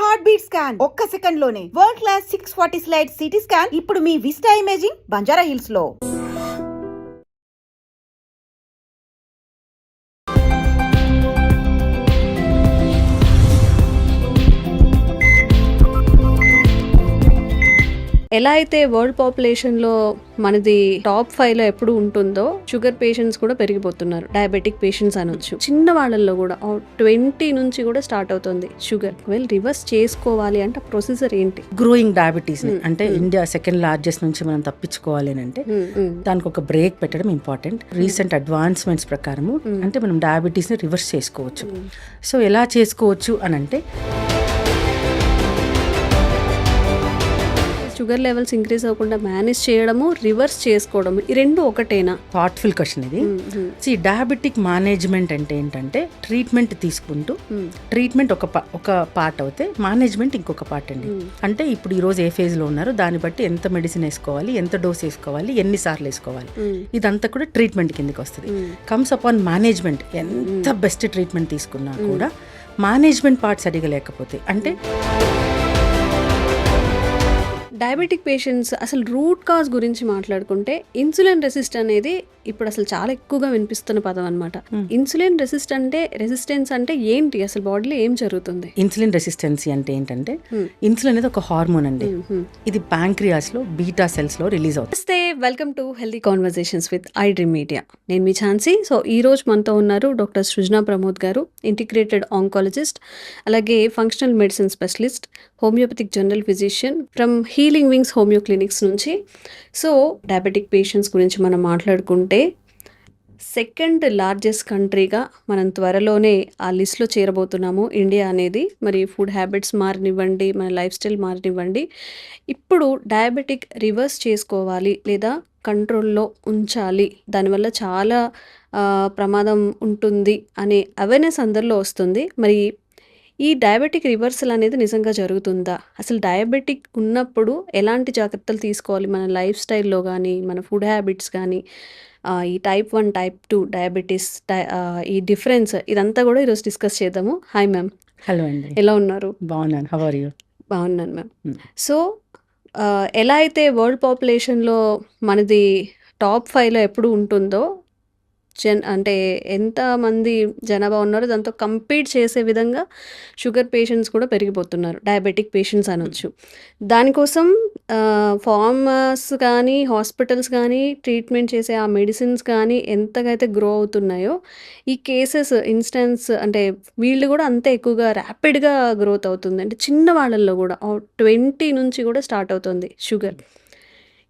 Heart beat scan ఒక్క second లోనే world class 640 slide CT scan ఇప్పుడు మీ విస్టా ఇమేజింగ్ బంజారా హిల్స్ లో. ఎలా అయితే వరల్డ్ పాపులేషన్లో మనది టాప్ 5లో ఎప్పుడు ఉంటుందో షుగర్ పేషెంట్స్ కూడా పెరిగిపోతున్నారు. డయాబెటిక్ పేషెంట్స్ అనొచ్చు. చిన్న వాళ్ళల్లో కూడా 20 నుంచి కూడా స్టార్ట్ అవుతుంది షుగర్. రివర్స్ చేసుకోవాలి అంటే ప్రొసీజర్ ఏంటి? గ్రోయింగ్ డయాబెటీస్ అంటే ఇండియా సెకండ్ లార్జెస్ట్ నుంచి మనం తప్పించుకోవాలి అంటే దానికి ఒక బ్రేక్ పెట్టడం ఇంపార్టెంట్. రీసెంట్ అడ్వాన్స్మెంట్స్ ప్రకారము అంటే మనం డయాబెటీస్ ని రివర్స్ చేసుకోవచ్చు. సో ఎలా చేసుకోవచ్చు అని అంటే షుగర్ లెవెల్స్ ఇంక్రీజ్ అవ్వకుండా మేనేజ్ చేయడము, రివర్స్ చేసుకోవడము, ఈ రెండు ఒకటేనా? థాట్ఫుల్ క్వశ్చన్ ఇది. ఈ డయాబెటిక్ మేనేజ్మెంట్ అంటే ఏంటంటే ట్రీట్మెంట్ తీసుకుంటూ ట్రీట్మెంట్ ఒక పార్ట్ అవుతే మేనేజ్మెంట్ ఇంకొక పార్ట్ అండి. అంటే ఇప్పుడు ఈ రోజు ఏ ఫేజ్ లో ఉన్నారో దాన్ని బట్టి ఎంత మెడిసిన్ వేసుకోవాలి, ఎంత డోస్ వేసుకోవాలి, ఎన్నిసార్లు వేసుకోవాలి, ఇదంతా కూడా ట్రీట్మెంట్ కిందకి వస్తుంది. Comes upon management. ఎంత బెస్ట్ ట్రీట్మెంట్ తీసుకున్నా కూడా మేనేజ్మెంట్ పార్ట్ సరిగా లేకపోతే అంటే డయాబెటిక్ పేషెంట్స్ అసలు రూట్ కాజ్ గురించి మాట్లాడుకుంటే ఇన్సులిన్ రెసిస్ట్ అనేది ఇప్పుడు అసలు చాలా ఎక్కువగా వినిపిస్తున్న పదం అనమాట. ఇన్సులిన్ రెసిస్టెన్స్ అంటే ఏంటి? అసలు బాడీలో ఏం జరుగుతుంది? ఇన్సులిన్ రెసిస్టెన్సీ అంటే ఏంటంటే ఇన్సులిన్ అనేది ఒక హార్మోన్ అండి. ఇది ప్యాంక్రియాస్ లో బీటా సెల్స్ లో రిలీజ్ అవుతుంది. నమస్తే, welcome to healthy conversations with I dream media. నేను మీ ఛాన్సీ. సో ఈ రోజు మనతో ఉన్నారు డాక్టర్ సృజనా ప్రమోద్ గారు, ఇంటిగ్రేటెడ్ ఆంకాలజిస్ట్, అలాగే functional medicine specialist, homoeopathic general physician from healing wings homeo clinics నుంచి. సో డయాబెటిక్ పేషెంట్స్ గురించి మనం మాట్లాడుకుంటే సెకండ్ లార్జెస్ట్ కంట్రీగా మనం త్వరలోనే ఆ లిస్ట్లో చేరబోతున్నాము ఇండియా అనేది. మరి ఫుడ్ హ్యాబిట్స్ మారనివ్వండి, మన లైఫ్ స్టైల్ మారనివ్వండి, ఇప్పుడు డయాబెటిక్ రివర్స్ చేసుకోవాలి లేదా కంట్రోల్లో ఉంచాలి, దానివల్ల చాలా ప్రమాదం ఉంటుంది అనే అవేర్నెస్ అందరిలో వస్తుంది. మరి ఈ డయాబెటిక్ రివర్సల్ అనేది నిజంగా జరుగుతుందా? అసలు డయాబెటిక్ ఉన్నప్పుడు ఎలాంటి జాగ్రత్తలు తీసుకోవాలి మన లైఫ్ స్టైల్లో కానీ, మన ఫుడ్ హ్యాబిట్స్ కానీ, ఈ టైప్ 1 టైప్ 2 డయాబెటీస్, ఈ డిఫరెన్స్, ఇదంతా కూడా ఈరోజు డిస్కస్ చేద్దాము. Hi ma'am. హలో అండి, ఎలా ఉన్నారు? బాగున్నాను. How are you? బాగున్నాను మ్యామ్. సో ఎలా అయితే వరల్డ్ పాపులేషన్లో మనది టాప్ 5లో ఎప్పుడు ఉంటుందో, అంటే ఎంతమంది జనాభా ఉన్నారో దాంతో కంపీట్ చేసే విధంగా షుగర్ పేషెంట్స్ కూడా పెరిగిపోతున్నారు. డయాబెటిక్ పేషెంట్స్ అనొచ్చు. దానికోసం ఫార్మర్స్ కానీ, హాస్పిటల్స్ కానీ, ట్రీట్మెంట్ చేసే ఆ మెడిసిన్స్ కానీ ఎంతగైతే గ్రో అవుతున్నాయో, ఈ కేసెస్ ఇన్స్టెన్స్ అంటే వీళ్ళు కూడా అంతే ఎక్కువగా ర్యాపిడ్గా గ్రోత్ అవుతుంది. అంటే చిన్న వాళ్ళల్లో కూడా 20 నుంచి కూడా స్టార్ట్ అవుతుంది షుగర్.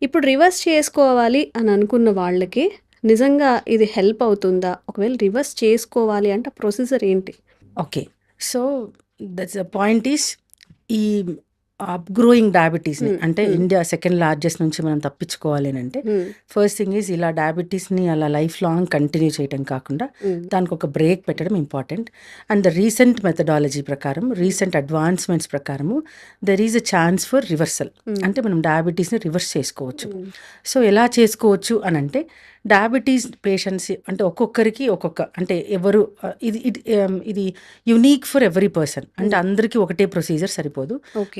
ఇప్పుడు రివర్స్ చేసుకోవాలి అని అనుకున్న వాళ్ళకి నిజంగా ఇది హెల్ప్ అవుతుందా? ఒకవేళ రివర్స్ చేసుకోవాలి అంటే ప్రొసీజర్ ఏంటి? Okay, so that's point is ఈ గ్రోయింగ్ డయాబెటీస్ అంటే ఇండియా సెకండ్ లార్జెస్ట్ నుంచి మనం తప్పించుకోవాలి అంటే ఫస్ట్ థింగ్ ఈజ్ ఇలా డయాబెటీస్ని అలా లైఫ్ లాంగ్ కంటిన్యూ చేయడం కాకుండా దానికి ఒక బ్రేక్ పెట్టడం important. And the recent methodology ప్రకారం, రీసెంట్ అడ్వాన్స్మెంట్స్ ప్రకారము there is a chance for reversal. అంటే మనం డయాబెటీస్ని రివర్స్ చేసుకోవచ్చు. సో ఎలా చేసుకోవచ్చు అని అంటే డయాబెటీస్ పేషెంట్స్ అంటే ఒక్కొక్కరికి ఒక్కొక్క అంటే ఎవరు ఇది యునీక్ ఫర్ ఎవ్రీ పర్సన్. అంటే అందరికీ ఒకటే ప్రొసీజర్ సరిపోదు.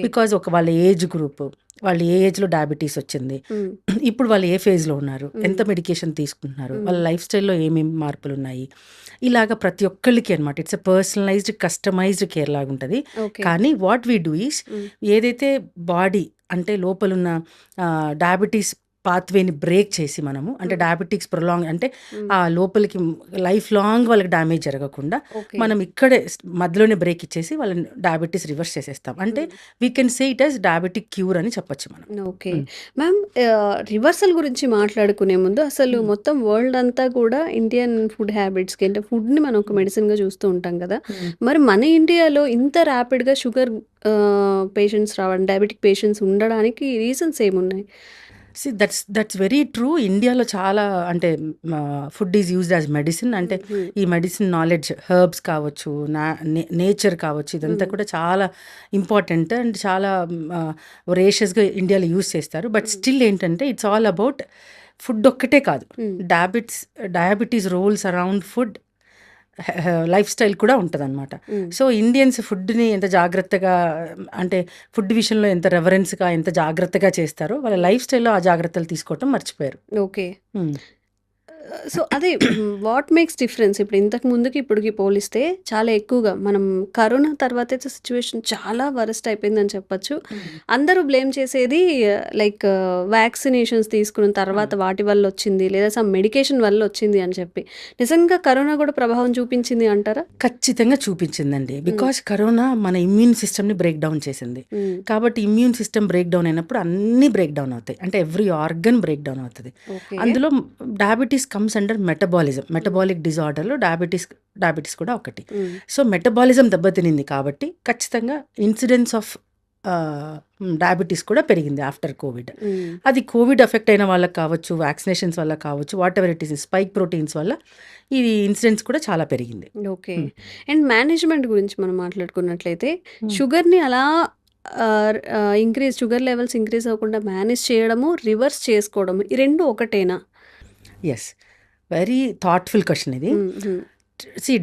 బికాజ్ వాళ్ళ ఏజ్ గ్రూప్, వాళ్ళు ఏ ఏజ్లో డయాబెటీస్ వచ్చింది, ఇప్పుడు వాళ్ళు ఏ ఫేజ్లో ఉన్నారు, ఎంత మెడికేషన్ తీసుకుంటున్నారు, వాళ్ళ లైఫ్ స్టైల్లో ఏమేమి మార్పులు ఉన్నాయి, ఇలాగా ప్రతి ఒక్కళ్ళకి అనమాట. It's a personalised customised care లాగా ఉంటుంది. కానీ వాట్ వీ డూ ఈస్ ఏదైతే బాడీ అంటే లోపలున్న డయాబెటీస్ పాత్వేని బ్రేక్ చేసి మనము అంటే డయాబెటిక్స్ ప్రొలాంగ్ అంటే ఆ లోపలికి లైఫ్ లాంగ్ వాళ్ళకి డ్యామేజ్ జరగకుండా మనం ఇక్కడే మధ్యలోనే బ్రేక్ ఇచ్చేసి వాళ్ళని డయాబెటీస్ రివర్స్ చేసేస్తాం. అంటే we can say it as diabetic cure అని చెప్పొచ్చు మనం. ఓకే మ్యామ్, రివర్సల్ గురించి మాట్లాడుకునే ముందు అసలు మొత్తం వరల్డ్ అంతా కూడా ఇండియన్ ఫుడ్ హ్యాబిట్స్కి అంటే ఫుడ్ని మనం ఒక మెడిసిన్గా చూస్తూ ఉంటాం కదా. మరి మన ఇండియాలో ఇంత ర్యాపిడ్గా షుగర్ పేషెంట్స్ రావడం, డయాబెటిక్ పేషెంట్స్ ఉండడానికి రీజన్స్ ఏమున్నాయి? That's very true. ఇండియాలో చాలా అంటే food is used as medicine. అంటే ఈ మెడిసిన్ నాలెడ్జ్, హెర్బ్స్ కావచ్చు, నేచర్ కావచ్చు, ఇదంతా కూడా చాలా ఇంపార్టెంట్ అండ్ చాలా రేషియస్గా ఇండియాలో యూజ్ చేస్తారు. బట్ స్టిల్ ఏంటంటే ఇట్స్ ఆల్ అబౌట్ ఫుడ్ ఒక్కటే కాదు. Diabetes rolls around food lifestyle కూడా ఉంటదనమాట. సో, ఇండియన్స్ ఫుడ్‌ని ఎంత జాగ్రత్తగా అంటే ఫుడ్ విషయంలో ఎంత రెవరెన్స్‌గా, ఎంత జాగ్రత్తగా చేస్తారో వాళ్ళ లైఫ్ స్టైల్‌లో ఆ జాగ్రత్తలు తీసుకోవటం మర్చిపోయారు. ఓకే. హ్మ్. సో, అదే వాట్ మేక్స్ డిఫరెన్స్? ఇప్పుడు ఇంతకు ముందుకి, ఇప్పటికి పోలిస్తే చాలా ఎక్కువగా మనం కరోనా తర్వాతైతే సిట్యుయేషన్ చాలా వరస్ట్ అయిపోయిందని చెప్పొచ్చు. అందరూ బ్లేమ్ చేసేది లైక్ వ్యాక్సినేషన్స్ తీసుకున్న తర్వాత వాటి వల్ల వచ్చింది, లేదా సమ్ మెడికేషన్ వల్ల వచ్చింది అని చెప్పి. నిజంగా కరోనా కూడా ప్రభావం చూపించింది అంటారా? ఖచ్చితంగా చూపించిందండి. బికాజ్ కరోనా మన ఇమ్యూన్ సిస్టమ్‌ని బ్రేక్ డౌన్ చేసింది. కాబట్టి ఇమ్యూన్ సిస్టమ్ బ్రేక్ డౌన్ అయినప్పుడు అన్నీ బ్రేక్ డౌన్ అవుతాయి. అంటే ఎవ్రీ ఆర్గన్ బ్రేక్ డౌన్ అవుతది. ఓకే. అందులో diabetes comes under metabolism. Metabolic డిజార్డర్‌లో డయాబెటిస్ కూడా ఒకటి. సో, మెటబాలిజం దెబ్బతినింది కాబట్టి ఖచ్చితంగా ఇన్సిడెన్స్ ఆఫ్ డయాబెటిస్ కూడా పెరిగింది ఆఫ్టర్ కోవిడ్. అది కోవిడ్ ఎఫెక్ట్ అయిన వాళ్ళకి కావచ్చు, వ్యాక్సినేషన్స్ వల్ల కావచ్చు, whatever it is spike proteins వల్ల ఈ ఇన్సిడెన్స్ కూడా చాలా పెరిగింది. ఓకే. అండ్ మేనేజ్మెంట్ గురించి మనం మాట్లాడుకున్నట్లయితే షుగర్‌ని అలా షుగర్ లెవెల్స్ ఇంక్రీజ్ అవ్వకుండా మేనేజ్ చేయడము, రివర్స్ చేసుకోవడము ఈ 2 ఒకటేనా? యెస్. వెరీ థాట్‌ఫుల్ క్వెషన్ ఇది.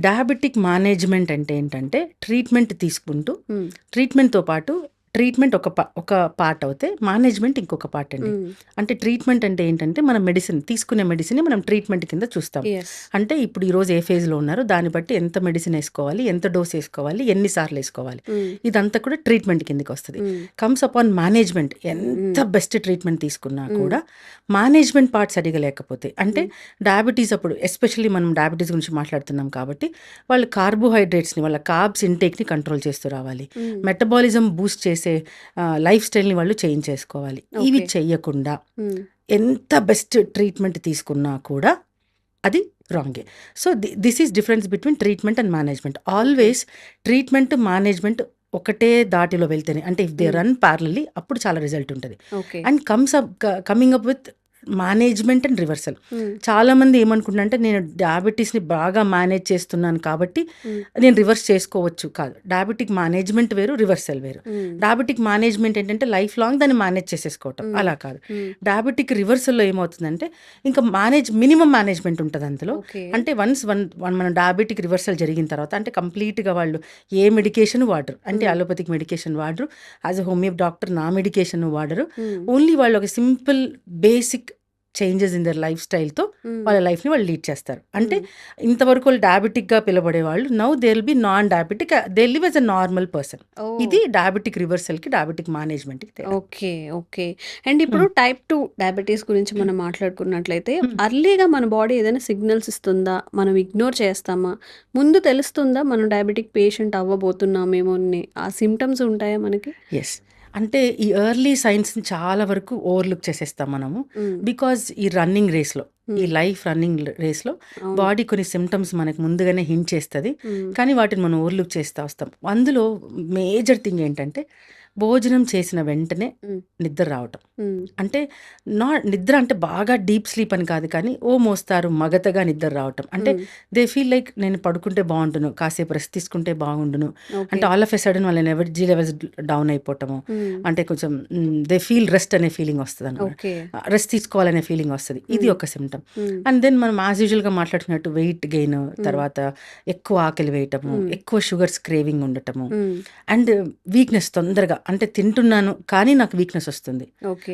డయాబెటిక్ మేనేజ్మెంట్ అంటే ఏంటంటే ట్రీట్మెంట్ తీసుకుంటూ ట్రీట్మెంట్‌తో పాటు ట్రీట్మెంట్ ఒక పార్ట్ అవుతే మేనేజ్మెంట్ ఇంకొక పార్ట్ అండి. అంటే ట్రీట్మెంట్ అంటే ఏంటంటే మనం తీసుకునే మెడిసిన్ మనం ట్రీట్మెంట్ కింద చూస్తాం. అంటే ఇప్పుడు ఈరోజు ఏ ఫేజ్లో ఉన్నారో దాన్ని బట్టి ఎంత మెడిసిన్ వేసుకోవాలి, ఎంత డోస్ వేసుకోవాలి, ఎన్నిసార్లు వేసుకోవాలి, ఇదంతా కూడా ట్రీట్మెంట్ కిందకి వస్తుంది. Comes upon management. ఎంత బెస్ట్ ట్రీట్మెంట్ తీసుకున్నా కూడా మేనేజ్మెంట్ పార్ట్ సరిగా లేకపోతే, అంటే డయాబెటీస్ అప్పుడు ఎస్పెషల్లీ మనం డయాబెటీస్ గురించి మాట్లాడుతున్నాం కాబట్టి వాళ్ళు కార్బోహైడ్రేట్స్ని, వాళ్ళ కార్బ్స్ ఇంటేక్ని కంట్రోల్ చేస్తూ రావాలి. మెటబాలిజం బూస్ట్ చేసే లైఫ్ స్టైల్ని వాళ్ళు చేంజ్ చేసుకోవాలి. ఇవి చెయ్యకుండా ఎంత బెస్ట్ ట్రీట్మెంట్ తీసుకున్నా కూడా అది రాంగే. So, this is difference between treatment and management. Always treatment, management ఒకటే దాటిలో వెళ్తేనే, అంటే ఇఫ్ దే రన్ ప్యారలల్లీ అప్పుడు చాలా రిజల్ట్ ఉంటుంది. And coming up with management and reversal. చాలా మంది ఏమనుకుంటారంటే నేను డయాబెటీస్ని బాగా మేనేజ్ చేస్తున్నాను కాబట్టి నేను రివర్స్ చేసుకోవచ్చు. కాదు, డయాబెటిక్ మేనేజ్మెంట్ వేరు, రివర్సల్ వేరు. డయాబెటిక్ మేనేజ్మెంట్ ఏంటంటే లైఫ్ లాంగ్ దాన్ని మేనేజ్ చేసేసుకోవటం, అలా కాదు. డయాబెటిక్ రివర్సల్లో ఏమవుతుందంటే ఇంకా మినిమం మేనేజ్మెంట్ ఉంటుంది అందులో. అంటే మన డయాబెటిక్ రివర్సల్ జరిగిన తర్వాత అంటే కంప్లీట్గా వాళ్ళు ఏ మెడికేషన్ వాడరు, అంటే అలోపతిక్ మెడికేషన్ వాడరు, యాజ్ అ హోమియో డాక్టర్ నా మెడికేషన్ వాడరు. ఓన్లీ వాళ్ళు ఒక simple basic changes in their life స్టైల్తో వాళ్ళ లైఫ్ని వాళ్ళు లీడ్ చేస్తారు. అంటే ఇంతవరకు వాళ్ళు డయాబెటిక్గా పిలబడే వాళ్ళు now they will be non diabetic, they live as a normal person. ఇది డయాబెటిక్ రివర్సల్కి, డయాబెటిక్ మేనేజ్మెంట్కి. ఓకే. ఓకే. అండ్ ఇప్పుడు టైప్ 2 డయాబెటీస్ గురించి మనం మాట్లాడుకున్నట్లయితే అర్లీగా మన బాడీ ఏదైనా సిగ్నల్స్ ఇస్తుందా, మనం ఇగ్నోర్ చేస్తామా, ముందు తెలుస్తుందా మనం డయాబెటిక్ పేషెంట్ అవ్వబోతున్నామేమో అని? ఆ సిమ్టమ్స్ ఉంటాయా మనకి? ఎస్. అంటే ఈ ఎర్లీ సైన్స్ని చాలా వరకు ఓవర్లుక్ చేసేస్తాం మనము. బికాజ్ ఈ రన్నింగ్ రేస్లో, ఈ లైఫ్ రన్నింగ్ రేస్లో బాడీ కొన్ని సిమ్టమ్స్ మనకు ముందుగానే హింట్ చేస్తుంది, కానీ వాటిని మనం ఓవర్లుక్ చేస్తూ వస్తాం. అందులో మేజర్ థింగ్ ఏంటంటే భోజనం చేసిన వెంటనే నిద్ర రావటం. అంటే నిద్ర అంటే బాగా డీప్ స్లీప్ అని కాదు, కానీ మోస్తారు మగతగా నిద్ర రావటం. అంటే దే ఫీల్ లైక్ నేను పడుకుంటే బాగుండును, కాసేపు రెస్ట్ తీసుకుంటే బాగుండును, అంటే ఆల్ ఆఫ్ ఎ సడన్ వాళ్ళ ఎనర్జీ లెవెల్స్ డౌన్ అయిపోవటము, అంటే కొంచెం దే ఫీల్ రెస్ట్ అనే ఫీలింగ్ వస్తుంది అనమాట, రెస్ట్ తీసుకోవాలనే ఫీలింగ్ వస్తుంది. ఇది ఒక సిమ్టమ్. అండ్ దెన్ మనం యాజ్ యూజువల్గా మాట్లాడుతున్నట్టు వెయిట్ గెయిన్, తర్వాత ఎక్కువ ఆకలి వేయటము, ఎక్కువ షుగర్స్ క్రేవింగ్ ఉండటము, అండ్ వీక్నెస్ తొందరగా, అంటే తింటున్నాను కానీ నాకు వీక్నెస్ వస్తుంది.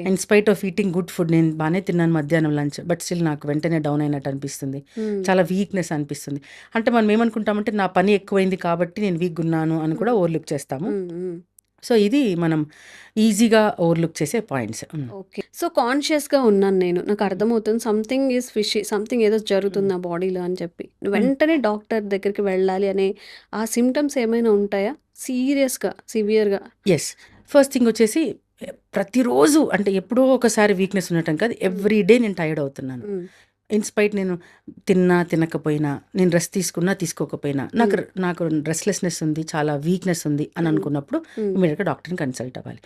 In spite of eating good food, నేను బాగానే తిన్నాను మధ్యాహ్నం లంచ్, బట్ స్టిల్ నాకు వెంటనే డౌన్ అయినట్టు అనిపిస్తుంది, చాలా వీక్నెస్ అనిపిస్తుంది. అంటే మనం ఏమనుకుంటామంటే నా పని ఎక్కువైంది కాబట్టి నేను వీక్ ఉన్నాను అని కూడా ఓవర్లుక్ చేస్తాము. సో ఇది మనం ఈజీగా ఓవర్లుక్ చేసే పాయింట్స్. ఓకే. సో కాన్షియస్గా ఉన్నాను నేను, నాకు అర్థమవుతుంది సంథింగ్ ఈజ్ ఫిషీ, సంథింగ్ ఏదో జరుగుతుంది నా బాడీలో అని చెప్పి వెంటనే డాక్టర్ దగ్గరికి వెళ్ళాలి అనే ఆ సిమ్టమ్స్ ఏమైనా ఉంటాయా సీరియస్గా, సివియర్గా? ఎస్. ఫస్ట్ థింగ్ వచ్చేసి ప్రతిరోజు, అంటే ఎప్పుడో ఒకసారి వీక్నెస్ ఉండటం కాదు, ఎవ్రీ డే నేను టైర్డ్ అవుతున్నాను. ఇన్స్పైట్ నేను తినకపోయినా, నేను రెస్ట్ తీసుకున్నా తీసుకోకపోయినా నాకు రెస్ట్లెస్నెస్ ఉంది, చాలా వీక్నెస్ ఉంది అని అనుకున్నప్పుడు ఇమీడియట్గా డాక్టర్ని కన్సల్ట్ అవ్వాలి.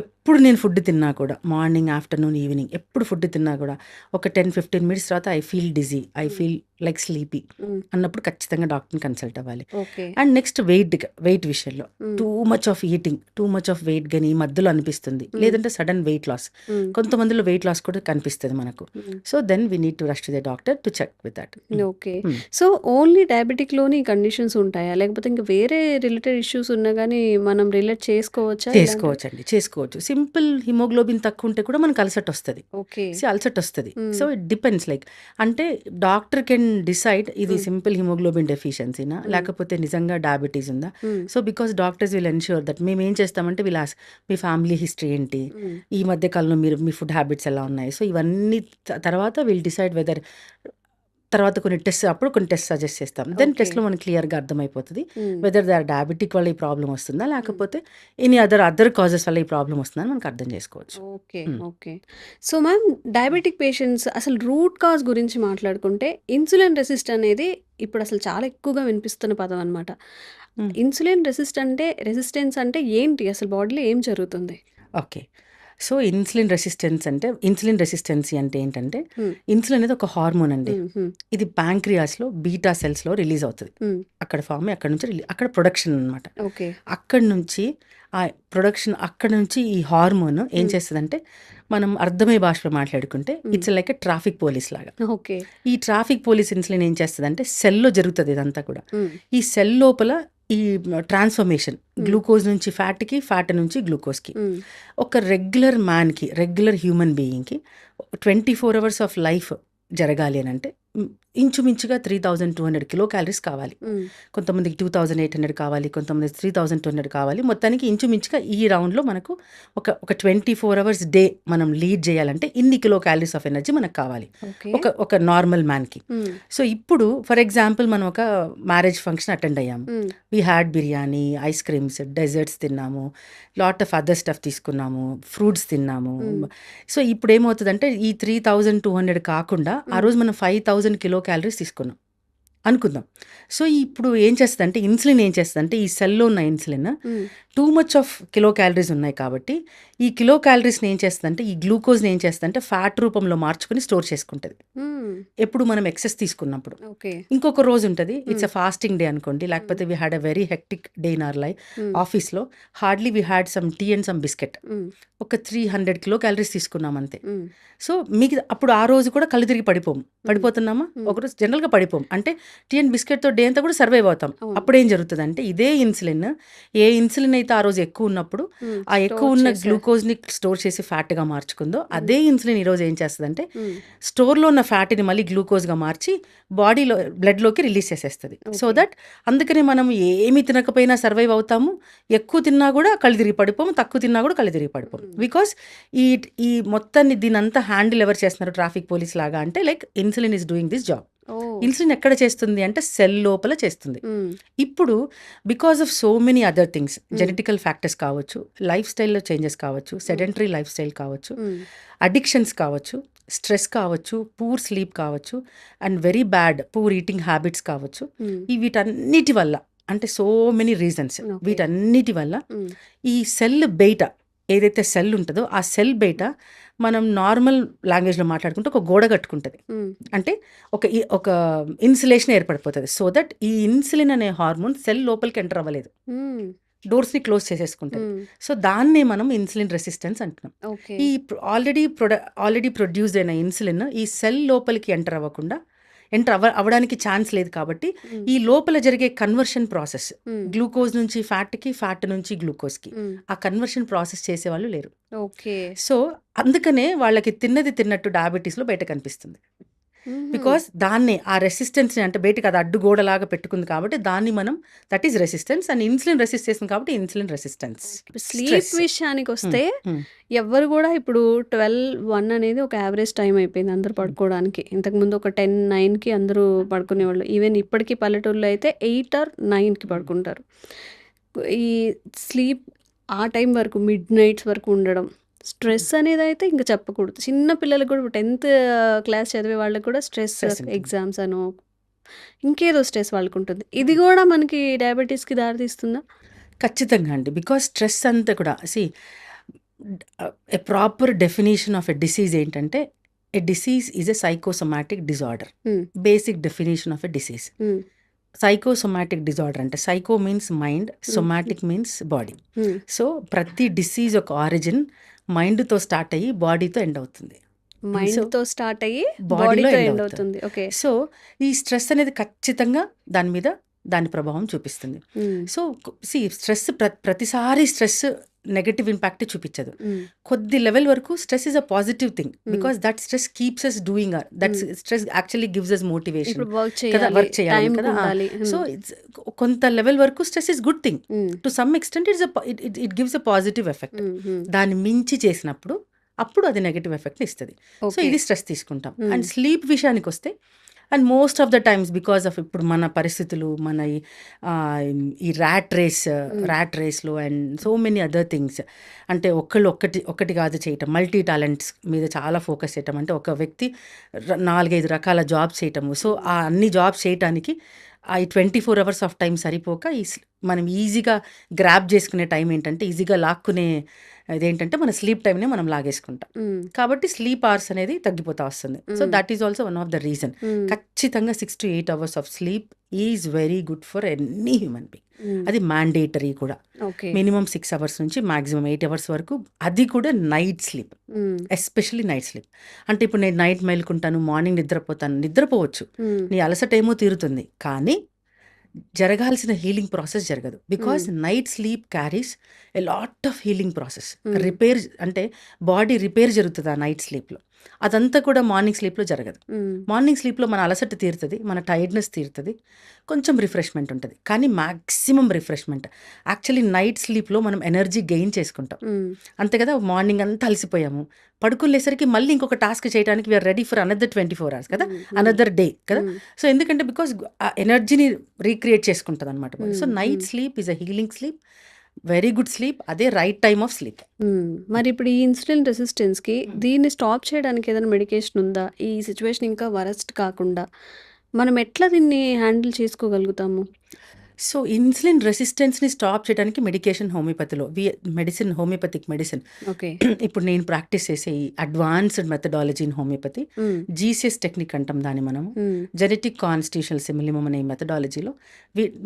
ఎప్పుడు నేను ఫుడ్ తిన్నా కూడా, మార్నింగ్, ఆఫ్టర్నూన్, ఈవినింగ్, ఎప్పుడు ఫుడ్ తిన్నా కూడా ఒక 10-15 minutes తర్వాత I feel dizzy, I feel like sleepy అన్నప్పుడు ఖచ్చితంగా డాక్టర్ని కన్సల్ట్ అవ్వాలి. ఓకే. అండ్ నెక్స్ట్ వెయిట్ విషయంలో too much of eating, too much of weight కానీ ఈ మధ్యలో అనిపిస్తుంది, లేదంటే సడన్ వెయిట్ లాస్, కొంతమందిలో వెయిట్ లాస్ కూడా కనిపిస్తుంది మనకు. So then we need to rush to the doctor to check with that. Okay. So only డయాబెటిక్లోని conditions ఉంటాయా, లేకపోతే ఇంకా వేరే రిలేటెడ్ ఇష్యూస్ ఉన్నా కానీ మనం రిలేట్ చేసుకోవచ్చా? చేసుకోవచ్చు. సింపుల్ హిమోగ్లోబిన్ తక్కువ ఉంటే కూడా మనకు అలసట వస్తుంది. ఓకే. అలసట వస్తుంది. సో ఇట్ డిపెండ్స్, లైక్ అంటే డాక్టర్ కెన్ డిసైడ్ ఇది సింపుల్ హిమోగ్లోబిన్ డెఫిషియన్సీనా లేకపోతే నిజంగా డయాబెటీస్ ఉందా. So because doctors will ensure that మేము ఏం చేస్తామంటే మీ ఫ్యామిలీ హిస్టరీ ఏంటి, ఈ మధ్య కాలంలో మీ ఫుడ్ హ్యాబిట్స్ ఎలా ఉన్నాయి, సో ఇవన్నీ తర్వాత విల్ డిసైడ్ వెదర్, తర్వాత కొన్ని టెస్ట్ సజెస్ట్ చేస్తాం. దెన్ టెస్ట్లో మనకి క్లియర్గా అర్థమైపోతుంది వెదర్ దే ఆర్ డయాబెటిక్ వల్ల ఈ ప్రాబ్లం వస్తుందా లేకపోతే ఎనీ అదర్ కాజెస్ వల్ల ఈ ప్రాబ్లం వస్తుందా అని మనకు అర్థం చేసుకోవచ్చు. Okay. So ma'am, diabetic patients అసలు రూట్ కాజ్ గురించి మాట్లాడుకుంటే ఇన్సులిన్ రెసిస్ట్ అనేది ఇప్పుడు అసలు చాలా ఎక్కువగా వినిపిస్తున్న పదం అనమాట. ఇన్సులిన్ రెసిస్టెన్స్ అంటే ఏంటి, అసలు బాడీలో ఏం జరుగుతుంది? ఓకే. సో ఇన్సులిన్ రెసిస్టెన్సీ అంటే ఏంటంటే, ఇన్సులిన్ అనేది ఒక హార్మోన్ అండి. ఇది ప్యాంక్రియాస్లో బీటా సెల్స్లో రిలీజ్ అవుతుంది. అక్కడ ఫామ్ అయ్యి అక్కడ నుంచి అక్కడ ప్రొడక్షన్ అనమాట. అక్కడ నుంచి ఈ హార్మోన్ ఏం చేస్తుందంటే, మనం అర్థమయ్యే భాషలో మాట్లాడుకుంటే ఇట్స్ లైక్ ట్రాఫిక్ పోలీస్ లాగా. ఈ ట్రాఫిక్ పోలీస్ ఇన్సులిన్ ఏం చేస్తుంది అంటే సెల్లో జరుగుతుంది ఇదంతా కూడా. ఈ సెల్ లోపల ఈ ట్రాన్స్ఫర్మేషన్ గ్లూకోజ్ నుంచి ఫ్యాట్కి, ఫ్యాట్ నుంచి గ్లూకోజ్కి, ఒక రెగ్యులర్ హ్యూమన్ బీయింగ్కి 24 hours ఆఫ్ లైఫ్ జరగాలి అని అంటే ఇంచుమించుగా 3200 కిలో క్యాలరీస్ కావాలి. కొంతమందికి 2800 కావాలి, కొంతమందికి 3200 కావాలి. మొత్తానికి ఇంచుమించుగా ఈ రౌండ్లో మనకు ఒక 24 hours డే మనం లీడ్ చేయాలంటే ఇన్ని కిలో క్యాలరీస్ ఆఫ్ ఎనర్జీ మనకు కావాలి ఒక నార్మల్ మ్యాన్కి. సో ఇప్పుడు ఫర్ ఎగ్జాంపుల్ మనం ఒక మ్యారేజ్ ఫంక్షన్ అటెండ్ అయ్యాము, we had biryani, ice creams, desserts తిన్నాము, లాట్ ఆఫ్ అదర్ స్టఫ్ తీసుకున్నాము, ఫ్రూట్స్ తిన్నాము. సో ఇప్పుడు ఏమవుతుందంటే ఈ 3200 కాకుండా ఆ రోజు మనం 5000 కిలో క్యాలరీస్ తీసుకున్నాం అనుకుందాం. సో ఇప్పుడు ఏం చేస్తుందంటే ఇన్సులిన్ ఈ సెల్లో ఉన్న insulin two much of kilo calories ఉన్నాయి కాబట్టి ఈ కిలో క్యాలరీస్ని ఏం చేస్తుందంటే, ఈ గ్లూకోజ్ని ఏం చేస్తుందంటే ఫ్యాట్ రూపంలో మార్చుకుని స్టోర్ చేసుకుంటుంది. ఎప్పుడు మనం ఎక్సెస్ తీసుకున్నప్పుడు ఇంకొక రోజు ఉంటుంది, ఇట్స్ అ ఫాస్టింగ్ డే అనుకోండి, లేకపోతే we had a very hectic day in our life, ఆఫీస్లో hardly we had some tea and some biscuit, ఒక 300 కిలో క్యాలరీస్ తీసుకున్నాం అంతే. సో మీకు అప్పుడు ఆ రోజు కూడా కళ్ళు తిరిగి పడిపోతున్నామా? ఒకరోజు జనరల్గా పడిపోం, అంటే టీ అండ్ బిస్కెట్తో డే అంతా కూడా సర్వైవ్ అవుతాం. అప్పుడు ఏం జరుగుతుంది అంటే, ఇదే ఇన్సులిన్ ఏ ఇన్సులిన్ అయితే ఆ రోజు ఎక్కువ ఉన్నప్పుడు ఆ ఎక్కువ ఉన్న గ్లూకోజ్ని స్టోర్ చేసి ఫ్యాట్గా మార్చుకుందో, అదే ఇన్సులిన్ ఈరోజు ఏం చేస్తుందంటే స్టోర్లో ఉన్న ఫ్యాట్ని మళ్ళీ గ్లూకోజ్గా మార్చి బాడీలో బ్లడ్లోకి రిలీజ్ చేసేస్తుంది. సో దట్ అందుకని మనం ఏమి తినకపోయినా సర్వైవ్ అవుతాము, ఎక్కువ తిన్నా కూడా కళ్ళు తిరిగి పడిపోము, తక్కువ తిన్నా కూడా కళ్ళు తిరిగి పడిపోము. బికాస్ ఈ మొత్తాన్ని దీనంతా హ్యాండిల్ ఎవరు చేస్తున్నారు, ట్రాఫిక్ పోలీస్ లాగా అంటే, like insulin is doing this job. Insulin ఎక్కడ చేస్తుంది అంటే సెల్ లోపల చేస్తుంది. ఇప్పుడు because of so many other things, genetical factors కావచ్చు, లైఫ్ స్టైల్లో చేంజెస్ కావచ్చు, సెడెంటరీ లైఫ్ స్టైల్ కావచ్చు, అడిక్షన్స్ కావచ్చు, స్ట్రెస్ కావచ్చు, పూర్ స్లీప్ కావచ్చు, and very bad poor eating habits కావచ్చు, వీటన్నిటి వల్ల, అంటే సో మెనీ రీజన్స్, వీటన్నిటి వల్ల ఈ సెల్ బయట ఏదైతే సెల్ ఉంటుందో ఆ సెల్ బయట మనం నార్మల్ లాంగ్వేజ్లో మాట్లాడుకుంటే ఒక గోడ కట్టుకుంటుంది, అంటే ఒక ఇన్సులేషన్ ఏర్పడిపోతుంది. సో దట్ ఈ ఇన్సులిన్ అనే హార్మోన్ సెల్ లోపలికి ఎంటర్ అవ్వలేదు, డోర్స్ని క్లోజ్ చేసేసుకుంటుంది. సో దాన్నే మనం ఇన్సులిన్ రెసిస్టెన్స్ అంటున్నాం. ఈ ఆల్రెడీ ప్రొడ్యూస్ అయిన ఇన్సులిన్ ఈ సెల్ లోపలికి ఎంటర్ అవ్వడానికి ఛాన్స్ లేదు కాబట్టి ఈ లోపల జరిగే కన్వర్షన్ ప్రాసెస్, గ్లూకోజ్ నుంచి ఫ్యాట్కి, ఫ్యాట్ నుంచి గ్లూకోజ్కి, ఆ కన్వర్షన్ ప్రాసెస్ చేసేవాళ్ళు లేరు. సో అందుకనే వాళ్ళకి తిన్నట్టు డయాబెటీస్లో బయట కనిపిస్తుంది. బికాస్ దాన్ని ఆ రెసిస్టెన్స్ అంటే బయటకు అది అడ్డుగోడలాగా పెట్టుకుంది కాబట్టి దాన్ని మనం that is resistance, and insulin resist చేస్తుంది కాబట్టి ఇన్సులిన్ రెసిస్టెన్స్. స్లీప్ విషయానికి వస్తే ఎవరు కూడా ఇప్పుడు 12-1 అనేది ఒక యావరేజ్ టైం అయిపోయింది అందరు పడుకోవడానికి. ఇంతకుముందు ఒక 10-9కి అందరూ పడుకునేవాళ్ళు. ఈవెన్ ఇప్పటికీ పల్లెటూరులో అయితే 8 or 9కి పడుకుంటారు. ఈ స్లీప్ ఆ టైం వరకు మిడ్ నైట్స్ వరకు ఉండడం, స్ట్రెస్ అనేది అయితే ఇంకా చెప్పకూడదు. చిన్న పిల్లలకు కూడా 10th క్లాస్ చదివే వాళ్ళకి కూడా స్ట్రెస్, ఎగ్జామ్స్ అనో ఇంకేదో స్ట్రెస్ వాళ్ళకు ఉంటుంది. ఇది కూడా మనకి డయాబెటీస్కి దారితీస్తుందా? ఖచ్చితంగా అండి. బికాస్ స్ట్రెస్ అంతా కూడా a proper definition of a disease ఏంటంటే a disease is a psychosomatic disorder. Hmm. Basic definition of a disease. Psychosomatic disorder అంటే psycho means mind, somatic means body. So ప్రతి డిసీజ్ ఒక ఆరిజిన్ మైండ్తో start అయ్యి బాడీతో end అవుతుంది. మైండ్తో start అయ్యి బాడీలో బాడీతో ఎండ్ ఎండ్ అవుతుంది. అవుతుంది. ఓకే. సో ఈ స్ట్రెస్ అనేది ఖచ్చితంగా దాని మీద దాని ప్రభావం చూపిస్తుంది. సో స్ట్రెస్ ప్రతిసారి స్ట్రెస్ నెగటివ్ ఇంపాక్ట్ చూపించదు. కొద్ది లెవెల్ వరకు stress is a positive thing because that stress keeps us doing that stress actually gives us motivation ఇప్పుడు వర్క్ కదా, చేయాలి, వర్క్ చేయాలి టైం కదా. ఉండాలి. సో కొంత లెవెల్ వరకు stress is good thing to some extent. It gives a positive effect. దాన్ని మించి చేసినప్పుడు అప్పుడు అది నెగటివ్ ఎఫెక్ట్ ఇస్తుంది. సో ఇది స్ట్రెస్ తీసుకుంటాం. అండ్ స్లీప్ విషయానికి వస్తే and most of the times because of ఇప్పుడు మన పరిస్థితులు, మన ఈ ర్యాట్ రేస్లో and so many other things, అంటే ఒకటి కాదు చేయటం, మల్టీ టాలెంట్స్ మీద చాలా ఫోకస్ చేయటం, అంటే ఒక వ్యక్తి 4-5 రకాల జాబ్స్ చేయటము. సో ఆ అన్ని జాబ్స్ చేయటానికి ఈ 24 hours ఆఫ్ టైం సరిపోక మనం ఈజీగా గ్రాప్ చేసుకునే టైం ఏంటంటే, ఈజీగా లాక్కునే ఇదేంటంటే మన స్లీప్ టైంనే మనం లాగేసుకుంటాం. కాబట్టి స్లీప్ అవర్స్ అనేది తగ్గిపోతా వస్తుంది. So that is also one of the reason. ఖచ్చితంగా 6 to 8 hours of sleep is very good for any human being. అది మ్యాండేటరీ కూడా. మినిమం 6 hours నుంచి మాక్సిమం 8 hours వరకు, అది కూడా night sleep, especially night sleep. అంటే ఇప్పుడు నేను నైట్ మేలుకుంటాను, మార్నింగ్ నిద్రపోవచ్చు, నీ అలసట ఏమో తీరుతుంది, కానీ జరగాల్సిన హీలింగ్ ప్రాసెస్ జరగదు. Because night sleep carries a lot of healing process. Repair అంటే బాడీ రిపేర్ జరుగుతుంది ఆ నైట్ స్లీప్లో. అదంతా కూడా మార్నింగ్ స్లీప్లో జరగదు. మార్నింగ్ స్లీప్లో మన అలసట తీరుతుంది, మన టైర్డ్నెస్ తీరుతుంది, కొంచెం రిఫ్రెష్మెంట్ ఉంటుంది, కానీ మ్యాక్సిమం రిఫ్రెష్మెంట్ యాక్చువల్లీ నైట్ స్లీప్లో మనం ఎనర్జీ గెయిన్ చేసుకుంటాం. అంతే కదా, మార్నింగ్ అంతా అలసిపోయాము, పడుకునేసరికి మళ్ళీ ఇంకొక టాస్క్ చేయడానికి we are ready for another 24 hours కదా, అనదర్ డే కదా. సో ఎందుకంటే బికాస్ ఆ ఎనర్జీని రీక్రియేట్ చేసుకుంటుంది అనమాట. So night sleep is a healing sleep, very good sleep, అదే రైట్ టైమ్ ఆఫ్ స్లీప్. మరి ఇప్పుడు ఈ ఇన్సులిన్ రెసిస్టెన్స్కి దీన్ని స్టాప్ చేయడానికి ఏదైనా మెడికేషన్ ఉందా? ఈ సిచ్యువేషన్ ఇంకా వరస్ట్ కాకుండా మనం ఎట్లా దీన్ని హ్యాండిల్ చేసుకోగలుగుతాము? సో ఇన్సులిన్ రెసిస్టెన్స్ని స్టాప్ చేయడానికి మెడికేషన్ హోమియోపతిలో హోమియోపతిక్ మెడిసిన్. ఓకే. ఇప్పుడు నేను ప్రాక్టీస్ చేసే ఈ advanced methodology in homeopathy, GCS technique అంటాం దాన్ని మనము, జెనెటిక్ కాన్స్టిట్యూషనల్ సిమిలిమం అనే మెథడాలజీలో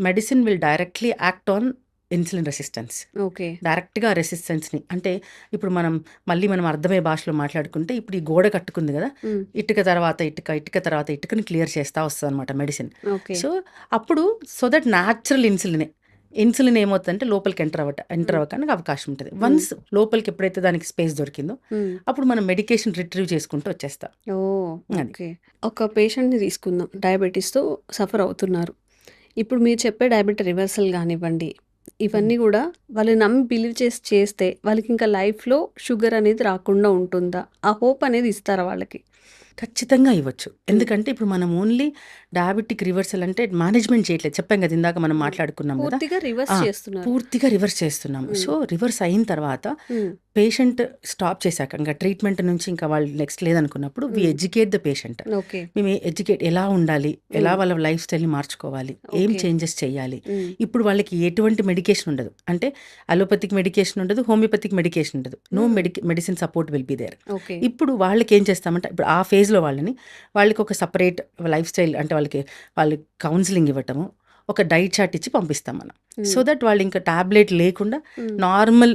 medicine will directly act on insulin resistance. Okay. డైరెక్ట్గా రెసిస్టెన్స్ని, అంటే ఇప్పుడు మనం అర్థమయ్యే భాషలో మాట్లాడుకుంటే, ఇప్పుడు ఈ గోడ కట్టుకుంది కదా, ఇటుక తర్వాత ఇటుకని క్లియర్ చేస్తూ వస్తుంది అనమాట మెడిసిన్. సో అప్పుడు సో దట్ న్యాచురల్ ఇన్సులిన్ ఏమవుతుందంటే లోపలికి ఎంటర్ అవ్వడానికి అవకాశం ఉంటుంది. వన్స్ లోపలికి ఎప్పుడైతే దానికి స్పేస్ దొరికిందో అప్పుడు మనం మెడికేషన్ రిట్రీవ్ చేసుకుంటూ వచ్చేస్తాం. ఓకే. ఒక పేషెంట్ని తీసుకుందాం, డయాబెటీస్తో సఫర్ అవుతున్నారు. ఇప్పుడు మీరు చెప్పే డయాబెటీ రివర్సల్ కానివ్వండి, ఇవన్నీ కూడా వాళ్ళు నమ్మి బిలీవ్ చేస్తే వాళ్ళకి ఇంకా లైఫ్లో షుగర్ అనేది రాకుండా ఉంటుందా? ఆ హోప్ అనేది ఇస్తారా వాళ్ళకి? ఖచ్చితంగా ఇవ్వచ్చు. ఎందుకంటే ఇప్పుడు మనం ఓన్లీ డయాబెటిక్ రివర్సల్ అంటే మేనేజ్మెంట్ చేయట్లేదు, చెప్పాం కదా ఇందాక మనం మాట్లాడుకున్నాం కదా, పూర్తిగా రివర్స్ చేస్తున్నాము. సో రివర్స్ అయిన తర్వాత పేషెంట్ స్టాప్ చేశాక ఇంకా ట్రీట్మెంట్ నుంచి ఇంకా వాళ్ళు నెక్స్ట్ లేదనుకున్నప్పుడు వి ఎడ్యుకేట్ ద పేషెంట్. మేము ఎలా ఉండాలి, ఎలా వాళ్ళ లైఫ్ స్టైల్ని మార్చుకోవాలి, ఏం చేంజెస్ చేయాలి. ఇప్పుడు వాళ్ళకి ఎటువంటి మెడికేషన్ ఉండదు, అంటే అలోపతిక్ మెడికేషన్ ఉండదు, హోమియోపతిక్ మెడికేషన్ ఉండదు, no medicine support will be there. ఇప్పుడు వాళ్ళకి ఏం చేస్తామంటే, ఇప్పుడు ఆ ఫేజ్లో వాళ్ళకి ఒక సపరేట్ లైఫ్ స్టైల్, అంటే వాళ్ళకి కౌన్సిలింగ్ ఇవ్వటము, ఒక డైట్ చార్ట్ ఇచ్చి పంపిస్తాం మనం. సో దట్ వాళ్ళు ఇంకా టాబ్లెట్ లేకుండా నార్మల్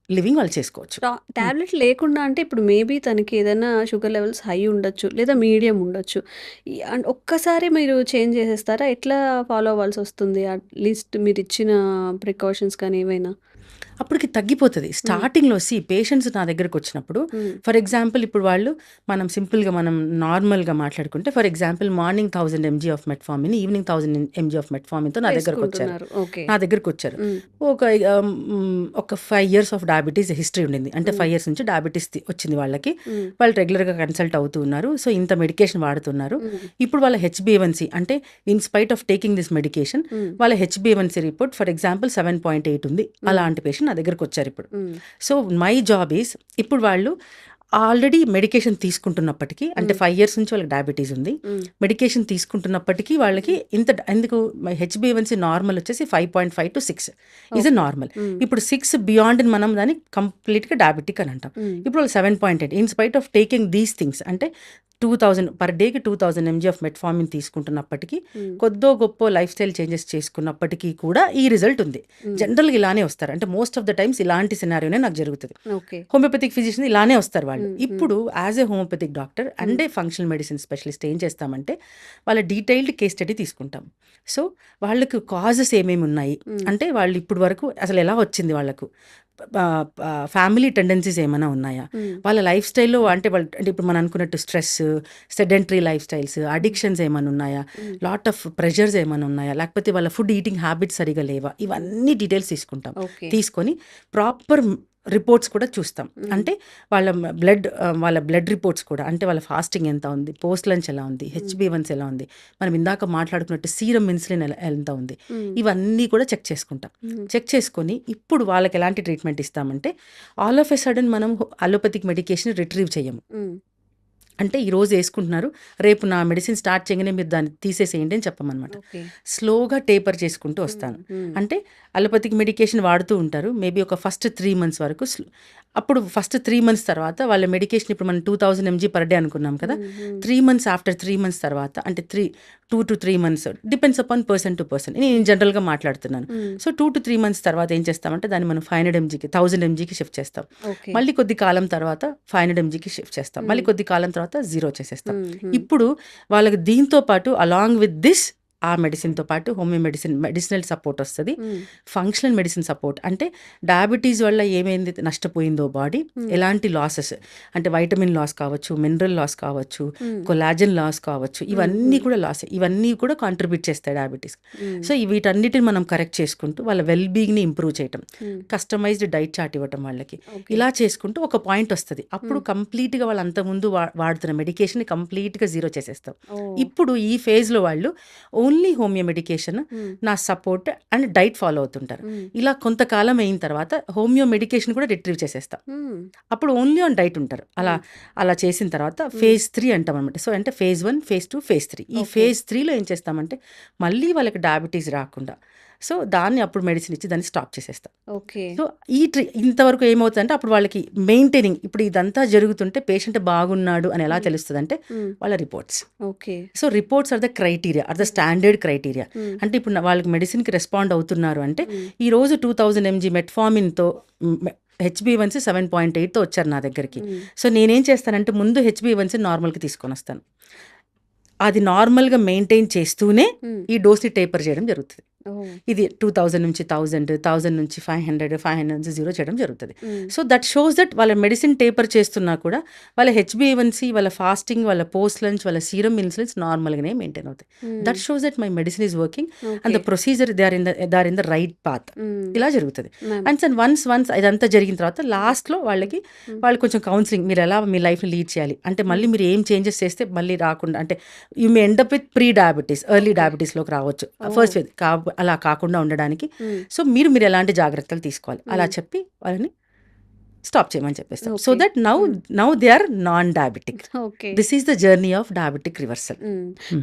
లివింగ్ వాళ్ళు చేసుకోవచ్చు. టాబ్లెట్ లేకుండా అంటే ఇప్పుడు మేబీ తనకి ఏదైనా షుగర్ లెవెల్స్ హై ఉండొచ్చు, లేదా మీడియం ఉండొచ్చు. అండ్ ఒక్కసారి మీరు చేంజ్ చేసేస్తారా? ఎట్లా ఫాలో అవ్వాల్సి వస్తుంది? అట్లీస్ట్ మీరు ఇచ్చిన ప్రికాషన్స్ కానీ ఏమైనా? అప్పటికి తగ్గిపోతుంది. స్టార్టింగ్లో పేషెంట్స్ నా దగ్గరకు వచ్చినప్పుడు, ఫర్ ఎగ్జాంపుల్ ఇప్పుడు వాళ్ళు మనం సింపుల్గా మనం నార్మల్గా మాట్లాడుకుంటే, for example morning 1000 mg of metformin, evening 1000 mg of మెట్ఫార్మిన్తో నా దగ్గరకు వచ్చారు. ఒక 5 years ఆఫ్ డయాబెటీస్ హిస్టరీ ఉండింది, అంటే 5 years నుంచి డయాబెటీస్ వచ్చింది వాళ్ళకి. వాళ్ళు రెగ్యులర్గా కన్సల్ట్ అవుతూ ఉన్నారు, సో ఇంత మెడికేషన్ వాడుతున్నారు. ఇప్పుడు వాళ్ళ HbA1c, అంటే in spite of taking this medication, వాళ్ళ HbA1c రిపోర్ట్ ఫర్ ఎగ్జాంపుల్ 7.8 ఉంది. అలాంటి పేషెంట్ నా దగ్గరకు వచ్చారు ఇప్పుడు. సో మై జాబ్ ఈస్, ఇప్పుడు వాళ్ళు ఆల్రెడీ మెడికేషన్ తీసుకుంటున్నప్పటికీ, అంటే 5 years నుంచి వాళ్ళకి డయాబెటీస్ ఉంది. మెడికేషన్ తీసుకుంటున్నప్పటికీ వాళ్ళకి ఎందుకు హెచ్బిఏవన్సీ నార్మల్ వచ్చేసి 5.5 to 6 ఈజ్ నార్మల్. ఇప్పుడు 6 బియాండ్ మనం దాన్ని కంప్లీట్గా డయాబెటిక్ అని అంటాం. ఇప్పుడు వాళ్ళు 7.8 in spite of taking these things, అంటే 2000 పర్ డేకి 2000 mg ఆఫ్ మెట్ఫార్మిన్ తీసుకుంటున్నప్పటికీ, కొద్దో గొప్ప లైఫ్ స్టైల్ చేంజెస్ చేసుకున్నప్పటికీ కూడా ఈ రిజల్ట్ ఉంది. జనరల్గా ఇలానే వస్తారు, అంటే మోస్ట్ ఆఫ్ ద టైమ్స్ ఇలాంటి సినారియోనే నాకు జరుగుతుంది. హోమియోపతిక్ ఫిజిషియన్ ఇలానే వస్తారు వాళ్ళు. ఇప్పుడు as a homeopathic doctor and A functional medicine specialist ఏం చేస్తామంటే వాళ్ళ డీటెయిల్డ్ కేస్ స్టడీ తీసుకుంటాం. సో వాళ్ళకు కాజెస్ ఏమేమి ఉన్నాయి, అంటే వాళ్ళు ఇప్పుడు వరకు అసలు ఎలా వచ్చింది, వాళ్ళకు ఫ్యామిలీ టెండెన్సీస్ ఏమైనా ఉన్నాయా, వాళ్ళ లైఫ్ స్టైల్లో అంటే ఇప్పుడు మనం అనుకున్నట్టు stress, sedentary life styles, addictions ఏమైనా ఉన్నాయా, లాట్ ఆఫ్ ప్రెషర్స్ ఏమైనా ఉన్నాయా, లేకపోతే వాళ్ళ ఫుడ్ ఈటింగ్ హ్యాబిట్స్ సరిగా లేవా, ఇవన్నీ డీటెయిల్స్ తీసుకుంటాం. తీసుకొని ప్రాపర్ రిపోర్ట్స్ కూడా చూస్తాం. అంటే వాళ్ళ బ్లడ్ రిపోర్ట్స్ కూడా, అంటే వాళ్ళ ఫాస్టింగ్ ఎంత ఉంది, పోస్ట్ లంచ్ ఎలా ఉంది, హెచ్బిఏవన్సీ ఎలా ఉంది, మనం ఇందాక మాట్లాడుకున్నట్టు సీరం ఇన్సులిన్ ఎంత ఉంది, ఇవన్నీ కూడా చెక్ చేసుకుంటాం. చెక్ చేసుకొని ఇప్పుడు వాళ్ళకి ఎలాంటి ట్రీట్మెంట్ ఇస్తామంటే, ఆల్ ఆఫ్ ఎ సడన్ మనం అలోపతిక్ మెడికేషన్ రిట్రీవ్ చేయము. అంటే ఈరోజు వేసుకుంటున్నారు, రేపు నా మెడిసిన్ స్టార్ట్ చేయగానే మీరు దాన్ని తీసేసేయండి అని చెప్పమన్నమాట. స్లోగా టేపర్ చేసుకుంటూ వస్తాను. అంటే అలోపతిక్ మెడికేషన్ వాడుతూ ఉంటారు మేబీ ఒక ఫస్ట్ 3 months వరకు. అప్పుడు ఫస్ట్ 3 months తర్వాత వాళ్ళ మెడికేషన్ ఇప్పుడు మనం 2000 mg పర్ డే అనుకున్నాం కదా, 3 months ఆఫ్టర్ 3 months తర్వాత, అంటే 2 to 3 months depends upon person to person, నేను జనరల్గా మాట్లాడుతున్నాను. సో 2 to 3 months తర్వాత ఏం చేస్తామంటే దాన్ని మనం 500 mgకి 1000 mgకి షిఫ్ట్ చేస్తాం. మళ్ళీ కొద్ది కాలం తర్వాత 500 mgకి షిఫ్ట్ చేస్తాం. మళ్ళీ కొద్ది కాలం తర్వాత 0 చేసేస్తాం. ఇప్పుడు వాళ్ళకి దీంతో పాటు అలాంగ్ విత్ దిస్ ఆ మెడిసిన్తో పాటు హోమియో మెడిసినల్ సపోర్ట్ వస్తుంది, ఫంక్షనల్ మెడిసిన్ సపోర్ట్. అంటే డయాబెటీస్ వల్ల ఏమైంది నష్టపోయిందో బాడీ, ఎలాంటి లాసెస్, అంటే వైటమిన్ లాస్ కావచ్చు, మినరల్ లాస్ కావచ్చు, కొలాజన్ లాస్ కావచ్చు, ఇవన్నీ కూడా లాస్, ఇవన్నీ కూడా కాంట్రిబ్యూట్ చేస్తాయి డయాబెటీస్. సో వీటన్నిటిని మనం కరెక్ట్ చేసుకుంటూ వాళ్ళ వెల్ బీయింగ్ని ఇంప్రూవ్ చేయటం, కస్టమైజ్డ్ డైట్ చార్ట్ ఇవ్వటం వాళ్ళకి, ఇలా చేసుకుంటూ ఒక పాయింట్ వస్తుంది. అప్పుడు కంప్లీట్గా వాళ్ళు అంతకుముందు వాడుతున్న మెడికేషన్ కంప్లీట్గా 0 చేసేస్తాం. ఇప్పుడు ఈ ఫేజ్లో వాళ్ళు ఓన్లీ హోమియో మెడికేషన్, నా సపోర్ట్ అండ్ డైట్ ఫాలో అవుతుంటారు. ఇలా కొంతకాలం అయిన తర్వాత హోమియో మెడికేషన్ కూడా రిట్రీవ్ చేసేస్తాం. అప్పుడు ఓన్లీ ఆన్ డైట్ ఉంటారు. అలా చేసిన తర్వాత phase 3 అంటాం అనమాట. సో అంటే phase 1, phase 2, phase 3. ఈ phase 3లో ఏం చేస్తామంటే మళ్ళీ వాళ్ళకి డయాబెటీస్ రాకుండా, సో దాన్ని అప్పుడు మెడిసిన్ ఇచ్చి దాన్ని స్టాప్ చేసేస్తాం. సో ఇంతవరకు ఏమవుతుందంటే అప్పుడు వాళ్ళకి మెయింటైనింగ్, ఇప్పుడు ఇదంతా జరుగుతుంటే పేషెంట్ బాగున్నాడు అని ఎలా తెలుస్తుంది అంటే వాళ్ళ reports. So reports are the criteria, are the standard criteria. అంటే ఇప్పుడు వాళ్ళకి మెడిసిన్కి రెస్పాండ్ అవుతున్నారు అంటే, ఈ రోజు 2000 mg మెట్ఫార్మిన్తో హెచ్బిఏవన్సీ 7.8తో వచ్చారు నా దగ్గరికి. సో నేనేం చేస్తానంటే ముందు హెచ్బిఏవన్సీ నార్మల్కి తీసుకొని వస్తాను. అది నార్మల్గా మెయింటైన్ చేస్తూనే ఈ డోస్ని టేపర్ చేయడం జరుగుతుంది. ఇది 2000 నుంచి 1000 నుంచి 500 నుంచి 0 చేయడం జరుగుతుంది. సో దట్ షోస్ దట్ వాళ్ళ మెడిసిన్ టేపర్ చేస్తున్నా కూడా వాళ్ళ హెచ్బిఏవన్సీ, వాళ్ళ ఫాస్టింగ్, వాళ్ళ పోస్ట్ లంచ్, వాళ్ళ సీరం ఇన్సులిన్స్ నార్మల్గానే మెయింటైన్ అవుతాయి. That shows that my medicine is working and the procedure they are in the right path. ఇలా జరుగుతుంది. అండ్ వన్స్ ఇదంతా జరిగిన తర్వాత లాస్ట్లో వాళ్ళు కొంచెం కౌన్సిలింగ్, మీరు ఎలా మీ లైఫ్ని లీడ్ చేయాలి, అంటే మళ్ళీ మీరు ఏం చేంజెస్ చేస్తే మళ్ళీ రాకుండా, అంటే you may end up with pre diabetes, early డయాబెటీస్లోకి రావచ్చు ఫస్ట్ ఫేజ్, అలా కాకుండా ఉండడానికి. సో మీరు ఎలాంటి జాగ్రత్తలు తీసుకోవాలి అలా చెప్పి వాళ్ళని స్టాప్ చేయమని చెప్పేస్తాం. So that now they are non diabetic. This is the journey of diabetic reversal.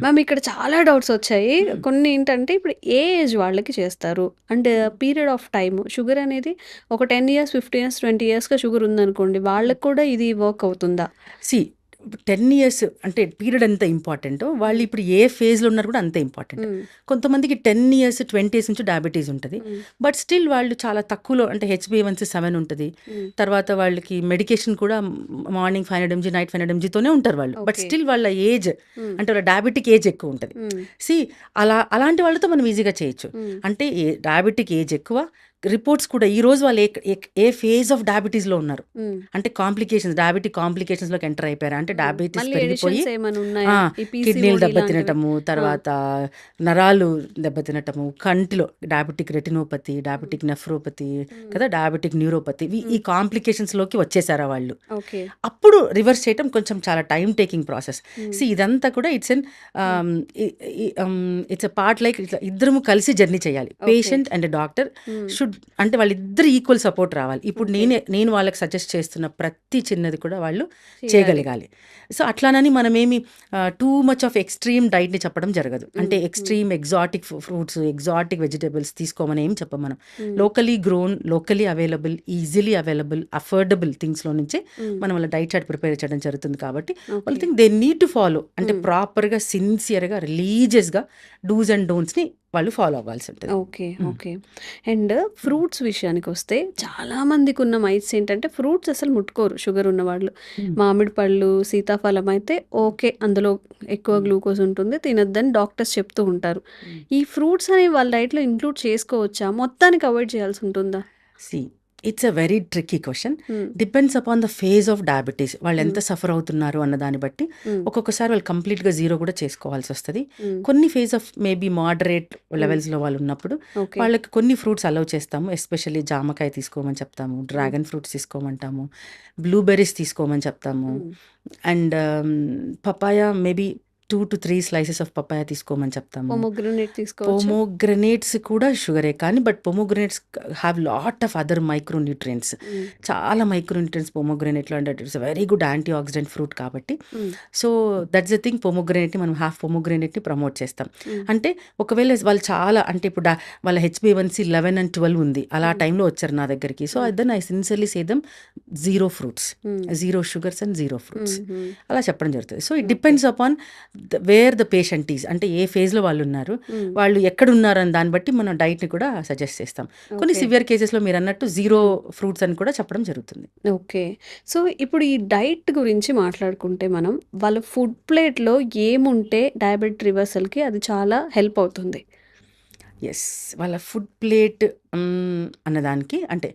Ma'am ఇక్కడ చాలా డౌట్స్ వచ్చాయి. కొన్ని ఏంటంటే ఇప్పుడు ఏ ఏజ్ వాళ్ళకి చేస్తారు, and period of time, sugar అనేది ఒక 10 years 15 years 20 yearsగా షుగర్ ఉందనుకోండి, వాళ్ళకి కూడా ఇది వర్క్ అవుతుందా? 10 years అంటే పీరియడ్ ఎంత ఇంపార్టెంటో, వాళ్ళు ఇప్పుడు ఏ ఫేజ్లో ఉన్నారు కూడా అంతే ఇంపార్టెంట్. కొంతమందికి 10 years 20 years నుంచి డయాబెటీస్ ఉంటుంది, బట్ స్టిల్ వాళ్ళు చాలా తక్కువలో, అంటే హెచ్బిఏవన్సీ 7 ఉంటుంది. తర్వాత వాళ్ళకి మెడికేషన్ కూడా మార్నింగ్ 500 mg నైట్ 500 mgతోనే ఉంటారు వాళ్ళు, బట్ స్టిల్ వాళ్ళ ఏజ్, అంటే వాళ్ళ డయాబెటిక్ ఏజ్ ఎక్కువ ఉంటుంది. అలాంటి వాళ్ళతో మనం ఈజీగా చేయొచ్చు. అంటే డయాబెటిక్ ఏజ్ ఎక్కువ, రిపోర్ట్స్ కూడా ఈ రోజు వాళ్ళు ఏ ఫేజ్ ఆఫ్ డయాబెటీస్లో ఉన్నారు, అంటే డయాబెటిక్ కాంప్లికేషన్స్లోకి ఎంటర్ అయిపోయారు, అంటే డయాబెటీస్ పెరిగిపోయి కిడ్నీలు దెబ్బతినటము, తర్వాత నరాలు దెబ్బతినటము, కంటిలో డయాబెటిక్ రెటినోపతి, డయాబెటిక్ నెఫ్రోపతి కదా, డయాబెటిక్ న్యూరోపతి, ఈ కాంప్లికేషన్స్లోకి వచ్చేసారా వాళ్ళు. అప్పుడు రివర్స్ చేయటం కొంచెం చాలా టైం టేకింగ్ ప్రాసెస్. ఇదంతా కూడా ఇట్స్ ఎ పార్ట్, లైక్ ఇద్దరు కలిసి జర్నీ చేయాలి. పేషెంట్ అండ్ డాక్టర్ షుడ్ అంటే వాళ్ళిద్దరు ఈక్వల్ సపోర్ట్ రావాలి. ఇప్పుడు నేను వాళ్ళకి సజెస్ట్ చేస్తున్న ప్రతి చిన్నది కూడా వాళ్ళు చేయగలగాలి. సో అట్లానని మనమేమి టూ మచ్ ఆఫ్ ఎక్స్ట్రీమ్ డైట్ని చెప్పడం జరగదు. అంటే extreme exotic fruits, exotic vegetables తీసుకోమని ఏం చెప్పం మనం. Locally grown, locally available, easily available, affordable థింగ్స్లో నుంచే మనం వాళ్ళ డైట్ చార్ట్ ప్రిపేర్ చేయడం జరుగుతుంది. కాబట్టి వాళ్ళ think they need to follow, అంటే ప్రాపర్గా, సిన్సియర్గా, రిలీజియస్గా డూస్ అండ్ డోంట్స్ని వాళ్ళు ఫాలో అవ్వాల్సి ఉంటుంది. ఓకే. ఓకే. అండ్ ఫ్రూట్స్ విషయానికి వస్తే చాలా మందికి ఉన్న మైట్స్ ఏంటంటే ఫ్రూట్స్ అసలు ముట్టుకోరు షుగర్ ఉన్నవాళ్ళు. మామిడి పళ్ళు, సీతాఫలం అయితే ఓకే, అందులో ఎక్కువ గ్లూకోజ్ ఉంటుంది, తినొద్దని డాక్టర్స్ చెప్తూ ఉంటారు. ఈ ఫ్రూట్స్ అనేవి వాళ్ళ డైట్లో ఇంక్లూడ్ చేసుకోవచ్చా? మొత్తానికి అవాయిడ్ చేయాల్సి ఉంటుందా? See it's a very tricky question. Depends upon the phase of diabetes. వాళ్ళు ఎంత సఫర్ అవుతున్నారు అన్న దాన్ని బట్టి ఒక్కొక్కసారి వాళ్ళు కంప్లీట్గా జీరో కూడా చేసుకోవాల్సి వస్తుంది. కొన్ని ఫేజ్ ఆఫ్ మేబీ మోడరేట్ లెవెల్స్లో వాళ్ళు ఉన్నప్పుడు వాళ్ళకి కొన్ని ఫ్రూట్స్ అలౌ చేస్తాము. ఎస్పెషల్లీ జామకాయ తీసుకోమని చెప్తాము, డ్రాగన్ ఫ్రూట్స్ తీసుకోమంటాము, బ్లూబెర్రీస్ తీసుకోమని చెప్తాము, and papaya maybe 2 to 3 slices of papaya తీసుకోమని చెప్తాము. పొమోగ్రనేట్ తీసుకోవచ్చు. పొమోగ్రనేట్స్ కూడా షుగరే, కానీ but pomegranates have lot of other micronutrients. చాలా మైక్రోన్యూట్రియంట్స్ పొమోగ్రనేట్లో, అంటే it's very good antioxidant fruit కాబట్టి. So that's the thing. పొమోగ్రనేట్ని మనం హాఫ్ పొమోగ్రనేట్ని ప్రమోట్ చేస్తాం. అంటే ఒకవేళ వాళ్ళు చాలా, అంటే ఇప్పుడు వాళ్ళ HbA1c 11 and 12 ఉంది, అలా టైంలో వచ్చారు నా దగ్గరికి. So then I sincerely say them zero fruits, zero sugars and zero fruits అలా చెప్పడం జరుగుతుంది. So it depends upon where the patient is, అంటే ఏ ఫేజ్లో వాళ్ళు ఉన్నారు, వాళ్ళు ఎక్కడ ఉన్నారు అని దాన్ని బట్టి మనం డైట్ని కూడా సజెస్ట్ చేస్తాం. కొన్ని సివియర్ కేసెస్లో మీరు అన్నట్టు జీరో ఫ్రూట్స్ అని కూడా చెప్పడం జరుగుతుంది. ఓకే. సో ఇప్పుడు ఈ డైట్ గురించి మాట్లాడుకుంటే మనం వాళ్ళ ఫుడ్ ప్లేట్లో ఏముంటే డయాబెటిక్ రివర్సల్కి అది చాలా హెల్ప్ అవుతుంది? ఎస్, వాళ్ళ ఫుడ్ ప్లేట్ అన్నదానికి అంటే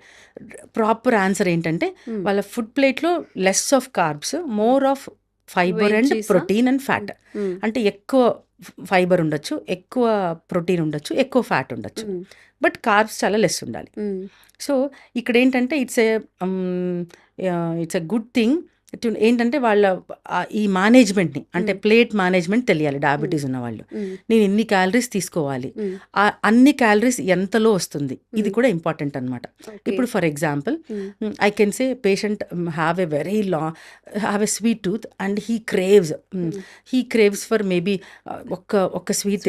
ప్రాపర్ ఆన్సర్ ఏంటంటే వాళ్ళ ఫుడ్ ప్లేట్లో less of carbs, more of fibre and protein and fat. అంటే ఎక్కువ ఫైబర్ ఉండొచ్చు, ఎక్కువ ప్రోటీన్ ఉండొచ్చు, ఎక్కువ ఫ్యాట్ ఉండొచ్చు, బట్ కార్బ్స్ చాలా లెస్ ఉండాలి. సో ఇక్కడ ఏంటంటే ఇట్స్ ఎ గుడ్ థింగ్ ఏంటంటే వాళ్ళ ఈ మేనేజ్మెంట్ని, అంటే ప్లేట్ మేనేజ్మెంట్ తెలియాలి డయాబెటీస్ ఉన్న వాళ్ళు. నేను ఎన్ని క్యాలరీస్ తీసుకోవాలి, అన్ని క్యాలరీస్ ఎంతలో వస్తుంది, ఇది కూడా ఇంపార్టెంట్ అనమాట. ఇప్పుడు for example I can say patient have a sweet tooth and he craves for maybe ఒక్క స్వీట్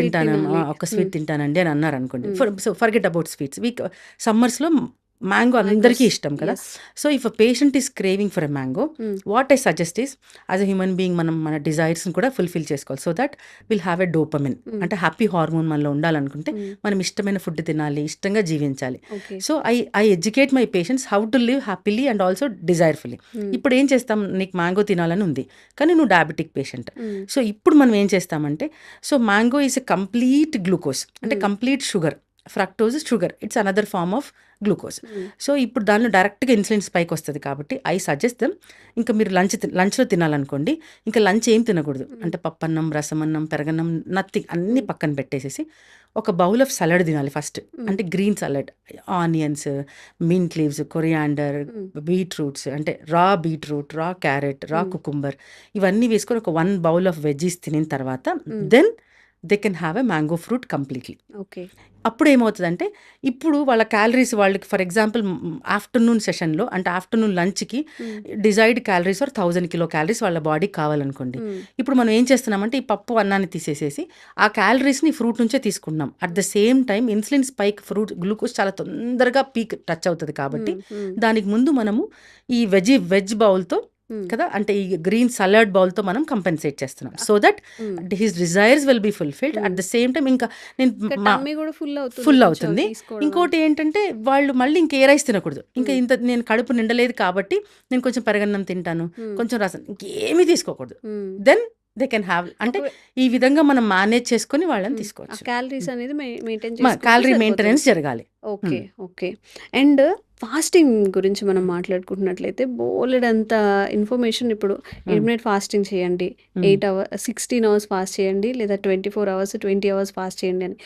తింటానండి అని అన్నారు అనుకోండి. Forget about sweets. సమ్మర్స్లో మ్యాంగో అందరికీ ఇష్టం కదా. So if a patient is craving for a mango, what I suggest is as a human being మనం మన డిజైర్స్ని కూడా ఫుల్ఫిల్ చేసుకోవాలి. So that will have a dopamine, అంటే హ్యాపీ హార్మోన్ మనలో ఉండాలనుకుంటే మనం ఇష్టమైన ఫుడ్ తినాలి, ఇష్టంగా జీవించాలి. So I educate my patients how to live happily and also desirefully. ఇప్పుడు ఏం చేస్తాం, నీకు మ్యాంగో తినాలని ఉంది కానీ నువ్వు డయాబెటిక్ పేషెంట్. సో ఇప్పుడు మనం ఏం చేస్తామంటే, so mango is a complete glucose, అంటే complete sugar. Fructose sugar, it's another form of glucose. So ఇప్పుడు దానిలో డైరెక్ట్గా ఇన్సులిన్ స్పైక్ వస్తుంది కాబట్టి ఐ సజెస్ట్ దెమ్, ఇంకా మీరు లంచ్లో తినాలనుకోండి, ఇంకా లంచ్ ఏం తినకూడదు, అంటే పప్పన్నం, రసమన్నం, పెరగన్నం, నథింగ్, అన్నీ పక్కన పెట్టేసేసి ఒక బౌల్ ఆఫ్ సలాడ్ తినాలి ఫస్ట్. అంటే green salad, onions, mint leaves, coriander, beetroots, అంటే రా బీట్రూట్, రా క్యారెట్, రా కుకుంబర్, ఇవన్నీ వేసుకొని ఒక 1 బౌల్ ఆఫ్ వెజ్జీస్ తినిన తర్వాత then they can have a mango fruit completely. Okay. అప్పుడు ఏమవుతుందంటే, ఇప్పుడు వాళ్ళ క్యాలరీస్ వాళ్ళకి ఫర్ ఎగ్జాంపుల్ ఆఫ్టర్నూన్ సెషన్లో, అంటే ఆఫ్టర్నూన్ లంచ్కి desired calories are 1000 kilo calories వాళ్ళ బాడీకి కావాలనుకోండి. ఇప్పుడు మనం ఏం చేస్తున్నామంటే ఈ పప్పు అన్నాన్ని తీసేసేసి ఆ క్యాలరీస్ని ఫ్రూట్ నుంచే తీసుకుంటున్నాం. At the same time insulin spike, fruit glucose చాలా తొందరగా పీక్ టచ్ అవుతుంది కాబట్టి దానికి ముందు మనము ఈ వెజ్ బౌల్తో కదా, అంటే ఈ గ్రీన్ సలాడ్ బౌల్తో మనం కంపెన్సేట్ చేస్తున్నాం. So that his desires will be fulfilled. At the same time ఇంకా ఫుల్ అవుతుంది. ఇంకోటి ఏంటంటే వాళ్ళు మళ్ళీ ఇంకే రైస్ తినకూడదు. ఇంకా ఇంత నేను కడుపు నిండలేదు కాబట్టి నేను కొంచెం పెరగన్నం తింటాను, కొంచెం రసం, ఇంకేమీ తీసుకోకూడదు. దెన్ దే కెన్ హ్యావ్, అంటే ఈ విధంగా మనం మేనేజ్ చేసుకొని వాళ్ళని తీసుకోవచ్చు. క్యాలరీస్ అనేది క్యాలరీ మెయింటెనెన్స్ జరగాలి. ఓకే. ఓకే. అండ్ ఫాస్టింగ్ గురించి మనం మాట్లాడుకుంటున్నట్లయితే బోలెడంత ఇన్ఫర్మేషన్. ఇప్పుడు ఇంటర్మీడియట్ ఫాస్టింగ్ చేయండి, 8 hours 16 hours ఫాస్ట్ చేయండి, లేదా 24 hours 20 hours ఫాస్ట్ చేయండి అని.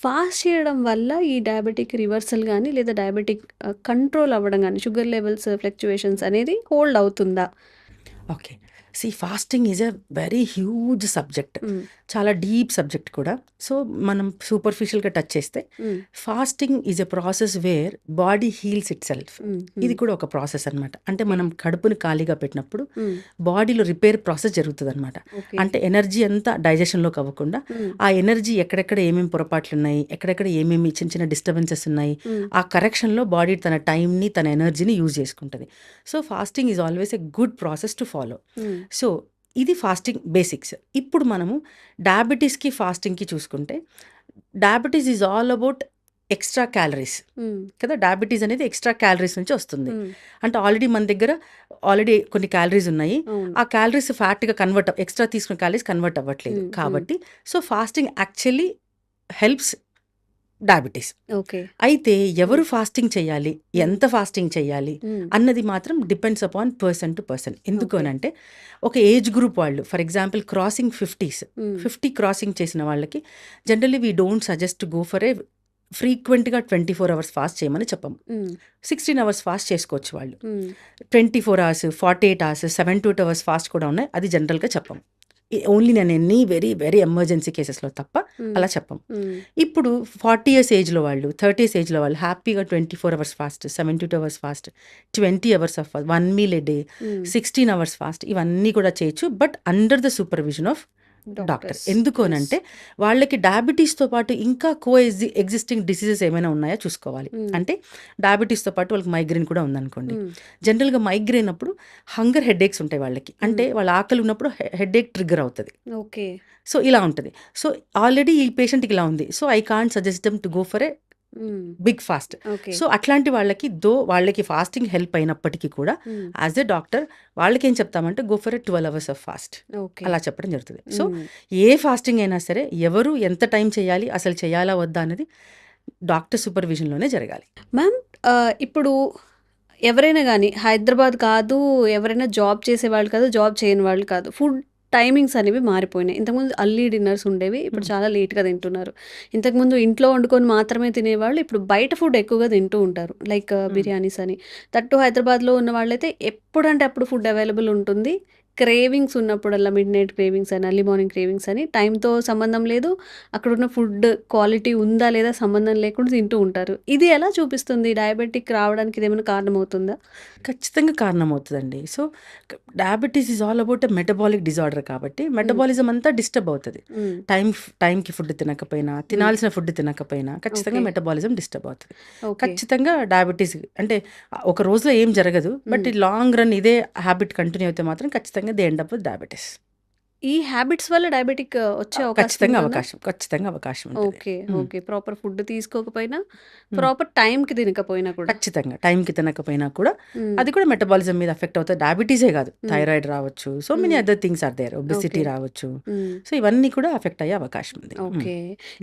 ఫాస్ట్ చేయడం వల్ల ఈ డయాబెటిక్ రివర్సల్ కానీ, లేదా డయాబెటిక్ కంట్రోల్ అవ్వడం కానీ, షుగర్ లెవెల్స్ ఫ్లక్చువేషన్స్ అనేది హోల్డ్ అవుతుందా? Okay. Fasting is a very huge subject, చాలా డీప్ సబ్జెక్ట్ కూడా. సో మనం సూపర్ఫిషియల్గా టచ్ చేస్తే fasting is a process where body heels it self. ఇది కూడా ఒక ప్రాసెస్ అనమాట. అంటే మనం కడుపుని ఖాళీగా పెట్టినప్పుడు బాడీలో రిపేర్ ప్రాసెస్ జరుగుతుంది అనమాట. అంటే ఎనర్జీ అంతా డైజెషన్లోకి అవ్వకుండా ఆ ఎనర్జీ ఎక్కడెక్కడ ఏమేమి పొరపాట్లు ఉన్నాయి, ఎక్కడెక్కడ ఏమేమి చిన్న చిన్న డిస్టర్బెన్సెస్ ఉన్నాయి, ఆ కరెక్షన్లో బాడీ తన టైంని తన ఎనర్జీని యూజ్ చేసుకుంటుంది. So fasting is always a good process to follow. So ఇది ఫాస్టింగ్ బేసిక్స్. ఇప్పుడు మనము డయాబెటీస్కి ఫాస్టింగ్కి చూసుకుంటే, diabetes is all about extra calories కదా. డయాబెటీస్ అనేది ఎక్స్ట్రా క్యాలరీస్ నుంచి వస్తుంది. అంటే ఆల్రెడీ మన దగ్గర కొన్ని క్యాలరీస్ ఉన్నాయి, ఆ క్యాలరీస్ ఫ్యాట్గా ఎక్స్ట్రా తీసుకున్న క్యాలరీస్ కన్వర్ట్ అవ్వట్లేదు కాబట్టి. So fasting actually helps diabetes. అయితే ఎవరు ఫాస్టింగ్ చేయాలి, ఎంత ఫాస్టింగ్ చేయాలి అన్నది మాత్రం depends upon person to person. ఎందుకు అని అంటే, ఒక ఏజ్ గ్రూప్ వాళ్ళు, ఫర్ ఎగ్జాంపుల్ క్రాసింగ్ 50 క్రాసింగ్ చేసిన వాళ్ళకి generally we don't suggest to go for ఏ ఫ్రీక్వెంట్గా 24 hours ఫాస్ట్ చేయమని చెప్పము. 16 hours ఫాస్ట్ చేసుకోవచ్చు వాళ్ళు. 24 hours, 48 hours, 72 hours ఫాస్ట్ కూడా ఉన్నాయి, అది జనరల్గా చెప్పము. ఓన్లీ నేను ఎన్ని వెరీ వెరీ ఎమర్జెన్సీ కేసెస్లో తప్ప అలా చెప్పం. ఇప్పుడు 40 years ఏజ్లో వాళ్ళు, 30 years ఏజ్లో వాళ్ళు హ్యాపీగా 24 hours fast, 72 hours fast, 20 hours of 1 meal a day, 16 hours fast, ఇవన్నీ కూడా చేయొచ్చు, but under the supervision of doctor. ఎందుకు అనంటే వాళ్ళకి డయాబెటీస్తో పాటు ఇంకా ఎగ్జిస్టింగ్ డిసీజెస్ ఏమైనా ఉన్నాయో చూసుకోవాలి. అంటే డయాబెటీస్తో పాటు వాళ్ళకి మైగ్రేన్ కూడా ఉందనుకోండి. జనరల్గా మైగ్రేన్ అప్పుడు హంగర్ హెడేక్స్ ఉంటాయి వాళ్ళకి, అంటే వాళ్ళ ఆకలి ఉన్నప్పుడు హెడేక్ ట్రిగ్గర్ అవుతుంది. సో ఇలా ఉంటుంది. సో ఆల్రెడీ ఈ పేషెంట్కి ఇలా ఉంది, so I can't suggest them to go for a big fast. So అట్లాంటి వాళ్ళకి ఫాస్టింగ్ హెల్ప్ అయినప్పటికీ కూడా యాజ్ ఎ డాక్టర్ వాళ్ళకి ఏం చెప్తామంటే go for 12 hours of fast, అలా చెప్పడం జరుగుతుంది. సో ఏ ఫాస్టింగ్ అయినా సరే ఎవరు ఎంత టైం చేయాలి, అసలు చేయాలా వద్దా అనేది డాక్టర్ సూపర్విజన్లోనే జరగాలి. మ్యామ్, ఇప్పుడు ఎవరైనా కానీ హైదరాబాద్ కాదు, ఎవరైనా జాబ్ చేసేవాళ్ళు కాదు, జాబ్ చేయని వాళ్ళు కాదు, ఫుడ్ టైమింగ్స్ అనేవి మారిపోయినాయి. ఇంతకుముందు అర్లీ డిన్నర్స్ ఉండేవి, ఇప్పుడు చాలా లేట్గా తింటున్నారు. ఇంతకుముందు ఇంట్లో వండుకొని మాత్రమే తినేవాళ్ళు ఇప్పుడు బయట ఫుడ్ ఎక్కువగా తింటూ ఉంటారు, లైక్ బిర్యానీస్ అని. తట్టు హైదరాబాద్లో ఉన్న వాళ్ళైతే ఎప్పుడంటే అప్పుడు ఫుడ్ అవైలబుల్ ఉంటుంది. క్రేవింగ్స్ ఉన్నప్పుడల్లా మిడ్ నైట్ క్రేవింగ్స్ అని, అర్లీ మార్నింగ్ క్రేవింగ్స్ అని, టైంతో సంబంధం లేదు, అక్కడున్న ఫుడ్ క్వాలిటీ ఉందా లేదా సంబంధం లేకుండా తింటూ ఉంటారు. ఇది ఎలా చూపిస్తుంది? డయాబెటిక్ రావడానికి ఇది ఏమైనా కారణమవుతుందా? ఖచ్చితంగా కారణమవుతుందండి. So diabetes is all about a metabolic disorder కాబట్టి మెటబాలిజం అంతా డిస్టర్బ్ అవుతుంది. టైంకి ఫుడ్ తినకపోయినా, తినాల్సిన ఫుడ్ తినకపోయినా ఖచ్చితంగా మెటబాలిజం డిస్టర్బ్ అవుతుంది. ఖచ్చితంగా డయాబెటీస్ అంటే ఒక రోజులో ఏం జరగదు, బట్ ఈ లాంగ్ రన్ ఇదే హ్యాబిట్ కంటిన్యూ అయితే మాత్రం ఖచ్చితంగా they end up with diabetes. ఈ హ్యాబిట్స్ వల్ల డయాబెటిక్ వచ్చే ఖచ్చితంగా అవకాశం ఓకే. ప్రాపర్ ఫుడ్ తీసుకోకపోయినా, ప్రాపర్ టైంకి తినకపోయినా కూడా, ఖచ్చితంగా టైంకి తినకపోయినా కూడా అది కూడా మెటబాలిజం మీద ఎఫెక్ట్ అవుతుంది. డయాబెటీసే కాదు, థైరాయిడ్ రావచ్చు, so many other things are there, obesity రావచ్చు. సో ఇవన్నీ కూడా ఎఫెక్ట్ అయ్యే అవకాశం ఉంది. ఓకే.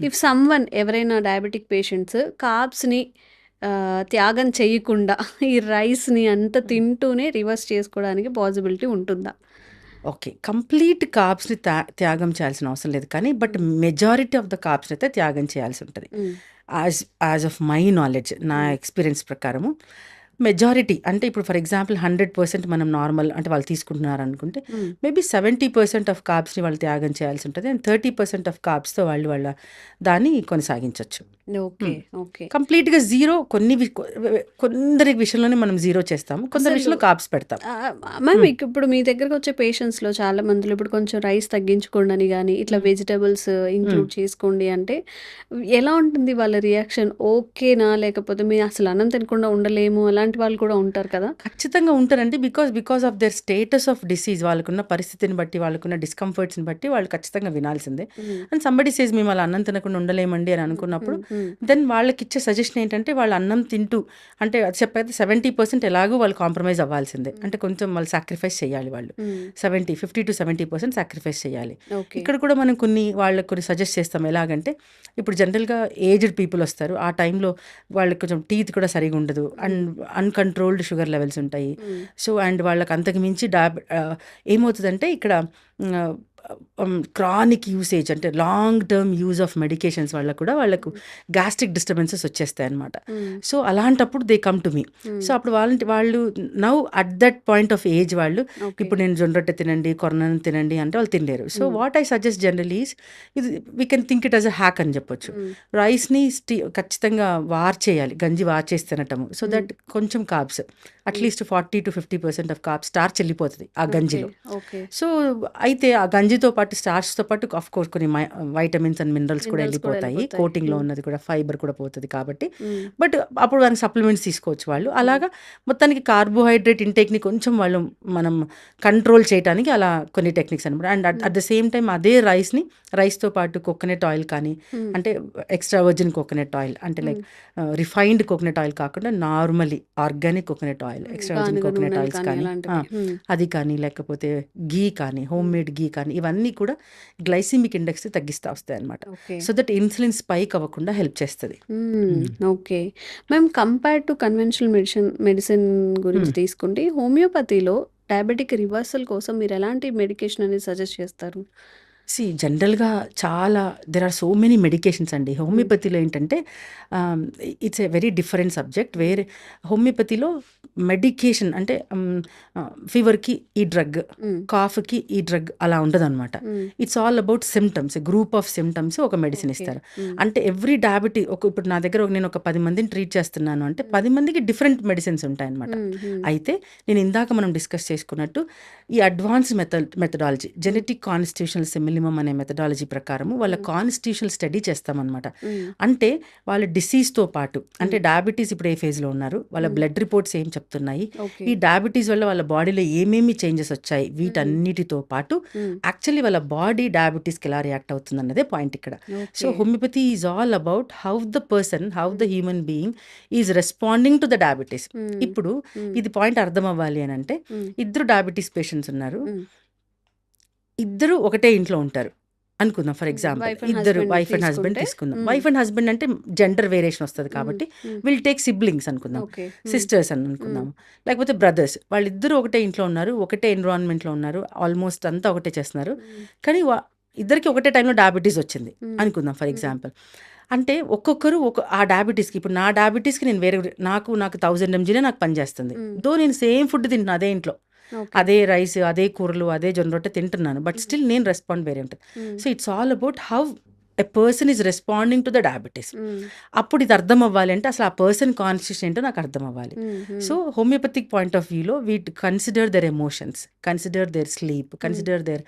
ఇఫ్ సమ్వన్ ఎవరైనా డయాబెటిక్ పేషెంట్స్ కార్బ్స్ని త్యాగం చేయకుండా ఈ రైస్ని అంత తింటూనే రివర్స్ చేసుకోవడానికి పాసిబిలిటీ ఉంటుందా? ఓకే, కంప్లీట్ కార్బ్స్ని త్యాగం చేయాల్సిన అవసరం లేదు, కానీ బట్ మెజారిటీ ఆఫ్ ద కార్బ్స్ని అయితే త్యాగం చేయాల్సి ఉంటుంది. యాజ్ ఆఫ్ మై నాలెడ్జ్, నా ఎక్స్పీరియన్స్ ప్రకారము మెజారిటీ అంటే ఇప్పుడు ఫర్ ఎగ్జాంపుల్ 100% మనం నార్మల్ అంటే వాళ్ళు తీసుకుంటున్నారు అనుకుంటే మేబీ 70% ఆఫ్ కార్బ్స్ని వాళ్ళు త్యాగం చేయాల్సి ఉంటుంది, అండ్ 30% ఆఫ్ కార్బ్స్తో వాళ్ళ దాన్ని కొనసాగించవచ్చు. కంప్లీట్గా జీరో కొందరి విషయంలోనే మనం జీరో చేస్తాము, కొందరి విషయంలో కార్బ్స్ పెడతాం. మ్యామ్, ఇప్పుడు మీ దగ్గరకు వచ్చే పేషెంట్స్లో చాలా మందిలో ఇప్పుడు కొంచెం రైస్ తగ్గించుకోండి అని కానీ ఇట్లా వెజిటబుల్స్ ఇంక్లూడ్ చేసుకోండి అంటే ఎలా ఉంటుంది వాళ్ళ రియాక్షన్? ఓకేనా, లేకపోతే మేము అసలు అన్నం తినకుండా ఉండలేము అలాంటి వాళ్ళు కూడా ఉంటారు కదా? ఖచ్చితంగా ఉంటారండి. Because of their status of disease, వాళ్ళకున్న పరిస్థితిని బట్టి, వాళ్ళకున్న డిస్కంఫర్ట్స్ని బట్టి వాళ్ళు ఖచ్చితంగా వినాల్సిందే. అండ్ సంబడి సేస్ మేము అలా అన్నం తినకుండా ఉండలేమండి అని అనుకున్నప్పుడు దెన్ వాళ్ళకి ఇచ్చే సజెషన్ ఏంటంటే వాళ్ళు అన్నం తింటూ, అంటే అది చెప్పైతే 70% ఎలాగో వాళ్ళు కాంప్రమైజ్ అవ్వాల్సిందే, అంటే కొంచెం వాళ్ళు సాక్రిఫైస్ చేయాలి. వాళ్ళు 50 to 70% సాక్రిఫైస్ చేయాలి. ఇక్కడ కూడా మనం వాళ్ళకి కొన్ని సజెస్ట్ చేస్తాం. ఎలాగంటే ఇప్పుడు జనరల్గా ఏజ్డ్ పీపుల్ వస్తారు, ఆ టైంలో వాళ్ళకి కొంచెం టీత్ కూడా సరిగా ఉండదు, అండ్ అన్కంట్రోల్డ్ షుగర్ లెవెల్స్ ఉంటాయి. సో అండ్ వాళ్ళకి అంతకు మించి ఏమవుతుందంటే ఇక్కడ క్రానిక్ యూసేజ్ అంటే long term use of medications వల్ల కూడా వాళ్ళకు గ్యాస్ట్రిక్ డిస్టర్బెన్సెస్ వచ్చేస్తాయి అనమాట. సో అలాంటప్పుడు they come to me. So అప్పుడు వాళ్ళు now at that point of age వాళ్ళు ఇప్పుడు నేను జొన్న రొట్టె తినండి, కొరనను తినండి అంటే వాళ్ళు తినలేరు. So what I suggest generally is ఇది we can think it as a hack అని చెప్పొచ్చు. రైస్ని ఖచ్చితంగా చేయాలి, గంజి చేసి తినటము. సో దట్ కొంచెం carbs at least 40-50% of carbs starch వెళ్ళిపోతుంది ఆ గంజిలో. సో అయితే ఆ గంజితో పాటు స్టార్చ్తో పాటు ఆఫ్ కోర్స్ కొన్ని వైటమిన్స్ అండ్ మినరల్స్ కూడా వెళ్ళిపోతాయి, కోటింగ్లో ఉన్నది కూడా ఫైబర్ కూడా పోతుంది కాబట్టి. బట్ అప్పుడు దానికి సప్లిమెంట్స్ తీసుకోవచ్చు వాళ్ళు. అలాగా మొత్తానికి కార్బోహైడ్రేట్ ఇంటేక్ని కొంచెం వాళ్ళు మనం కంట్రోల్ చేయడానికి అలా కొన్ని టెక్నిక్స్ అనమాట. And at the same time అదే రైస్తో పాటు కోకోనట్ ఆయిల్ కానీ, అంటే ఎక్స్ట్రా వర్జిన్ కోకోనట్ ఆయిల్ అంటే లైక్ రిఫైన్డ్ కోకోనట్ ఆయిల్ కాకుండా normally organic coconut oil, extra virgin coconut oils కానీ అది కానీ, లేకపోతే గీ కానీ, హోమ్ మేడ్ గీ కానీ, ఇవన్నీ కూడా గ్లైసిమిక్ ఇండెక్స్ తగ్గిస్తూ వస్తాయి అనమాట. సో దట్ ఇన్సులిన్ స్పైక్ అవ్వకుండా హెల్ప్ చేస్తుంది. Okay ma'am, compare to conventional medicine గురించి తీసుకుంటే హోమియోపతిలో డయాబెటిక్ రివర్సల్ కోసం మీరు ఎలాంటి మెడికేషన్ అనేది సజెస్ట్ చేస్తారు? జనరల్గా చాలా there are so many medications అండి. హోమియోపతిలో ఏంటంటే it's a very different subject. వేరే హోమియోపతిలో మెడికేషన్ అంటే ఫీవర్కి ఈ డ్రగ్, కాఫ్కి ఈ డ్రగ్ అలా ఉండదు అనమాట. It's all about symptoms, group of symptoms ఒక మెడిసిన్ ఇస్తారు. అంటే ఎవ్రీ డయాబెటీ ఇప్పుడు నా దగ్గర నేను ఒక 10 మందిని ట్రీట్ చేస్తున్నాను అంటే 10 మందికి డిఫరెంట్ మెడిసిన్స్ ఉంటాయన్నమాట. అయితే నేను ఇందాక మనం డిస్కస్ చేసుకున్నట్టు ఈ advance methodology genetic constitutional similimum అనే మెథడాలజీ ప్రకారము వాళ్ళ కాన్స్టిట్యూషనల్ స్టడీ చేస్తామన్నమాట. అంటే వాళ్ళ డిసీజ్తో పాటు, అంటే డయాబెటీస్ ఇప్పుడు ఏ ఫేజ్లో ఉన్నారు, వాళ్ళ బ్లడ్ రిపోర్ట్స్ ఏం చెప్తున్నాయి, ఈ డయాబెటీస్ వల్ల వాళ్ళ బాడీలో ఏమేమి చేంజెస్ వచ్చాయి, వీటన్నిటితో పాటు యాక్చువల్లీ వాళ్ళ బాడీ డయాబెటీస్కి ఎలా రియాక్ట్ అవుతుంది అన్నదే పాయింట్ ఇక్కడ. So homeopathy is all about how the human being is responding to the diabetes. ఇప్పుడు ఇది పాయింట్ అర్థం అవ్వాలి అని అంటే, ఇద్దరు డయాబెటీస్ పేషెంట్స్ ఉన్నారు, ఇద్దరు ఒకటే ఇంట్లో ఉంటారు అనుకుందాం. ఫర్ ఎగ్జాంపుల్ ఇద్దరు వైఫ్ అండ్ హస్బెండ్ తీసుకుందాం. వైఫ్ అండ్ హస్బెండ్ అంటే జెండర్ వేరియేషన్ వస్తుంది కాబట్టి విల్ టేక్ సిబ్లింగ్స్ అనుకుందాం, సిస్టర్స్ అని అనుకుందాం, లేకపోతే బ్రదర్స్. వాళ్ళిద్దరూ ఒకటే ఇంట్లో ఉన్నారు, ఒకటే ఎన్విరాన్మెంట్లో ఉన్నారు, ఆల్మోస్ట్ అంతా ఒకటే చేస్తున్నారు, కానీ ఇద్దరికి ఒకటే టైంలో డయాబెటీస్ వచ్చింది అనుకుందాం ఫర్ ఎగ్జాంపుల్. అంటే ఒక్కొక్కరు ఆ డయాబెటీస్కి, ఇప్పుడు నా డయాబెటీస్కి నేను వేరే నాకు 1000 mg నాకు పనిచేస్తుంది, దో నేను సేమ్ ఫుడ్ తింటున్నాను అదే ఇంట్లో, అదే రైస్, అదే కూరలు, అదే జొన్న రొట్టె తింటున్నాను, బట్ స్టిల్ నేను రెస్పాండ్ వేరే ఉంటుంది. So it's all about how a person is responding to the diabetes. అప్పుడు ఇది అర్థం అవ్వాలి అంటే అసలు ఆ పర్సన్ కాన్స్టిట్యూషన్ ఏంటో నాకు అర్థం అవ్వాలి. సో హోమియోపతిక్ పాయింట్ ఆఫ్ వ్యూలో we consider their emotions, consider their sleep, consider their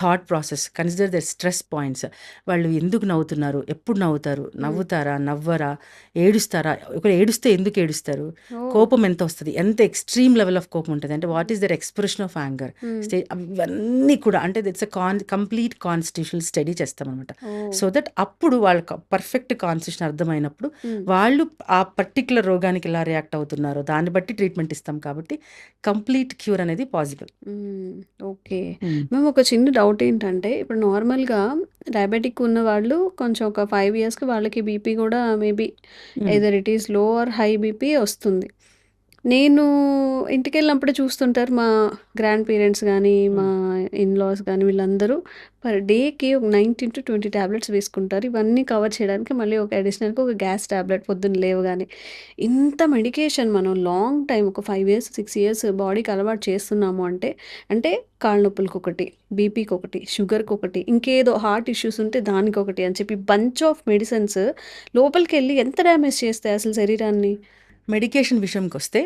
thought process, consider their stress points. వాళ్ళు ఎందుకు నవ్వుతున్నారు, ఎప్పుడు నవ్వుతారు, నవ్వుతారా, నవ్వరా, ఏడుస్తారా, ఒకరు ఏడుస్తే ఎందుకు ఏడుస్తారు, కోపం ఎంత వస్తుంది, ఎంత ఎక్స్ట్రీమ్ లెవెల్ ఆఫ్ కోపం ఉంటుంది, అంటే what is their expression of anger stage, అవన్నీ కూడా అంటే it's a complete constitutional study చేస్తామన్నమాట. సో దట్ అప్పుడు వాళ్ళకి పర్ఫెక్ట్ కాన్స్టిట్యూషన్ అర్థమైనప్పుడు వాళ్ళు ఆ పర్టికులర్ రోగానికి ఎలా రియాక్ట్ అవుతున్నారో దాన్ని బట్టి ట్రీట్మెంట్ ఇస్తాం, కాబట్టి కంప్లీట్ క్యూర్ అనేది పాసిబుల్. ఓకే మేము ఒక చిన్న డౌట్ ఏంటంటే, ఇప్పుడు నార్మల్గా డయాబెటిక్ ఉన్న వాళ్ళు కొంచెం ఒక 5 yearsకి వాళ్ళకి బీపీ కూడా maybe either it is low or high BP వస్తుంది. నేను ఇంటికి వెళ్ళినప్పుడే చూస్తుంటారు మా గ్రాండ్ పేరెంట్స్ కానీ, మా ఇన్లాస్ కానీ, వీళ్ళందరూ పర్ డేకి ఒక 19 to 20 ట్యాబ్లెట్స్ వేసుకుంటారు. ఇవన్నీ కవర్ చేయడానికి మళ్ళీ ఒక అడిషనల్గా ఒక గ్యాస్ ట్యాబ్లెట్ పొద్దున్న లేవగానే. ఇంత మెడికేషన్ మనం లాంగ్ టైం ఒక 5 years 6 years బాడీకి అలవాటు చేస్తున్నాము అంటే కాళ్ళ నొప్పులకి ఒకటి, బీపీకి ఒకటి, షుగర్కి ఒకటి, ఇంకేదో హార్ట్ ఇష్యూస్ ఉంటే దానికి ఒకటి అని చెప్పి బంచ్ ఆఫ్ మెడిసిన్స్ లోపలికి వెళ్ళి ఎంత డ్యామేజ్ చేస్తాయి అసలు శరీరాన్ని. మెడికేషన్ విషయంకి వస్తే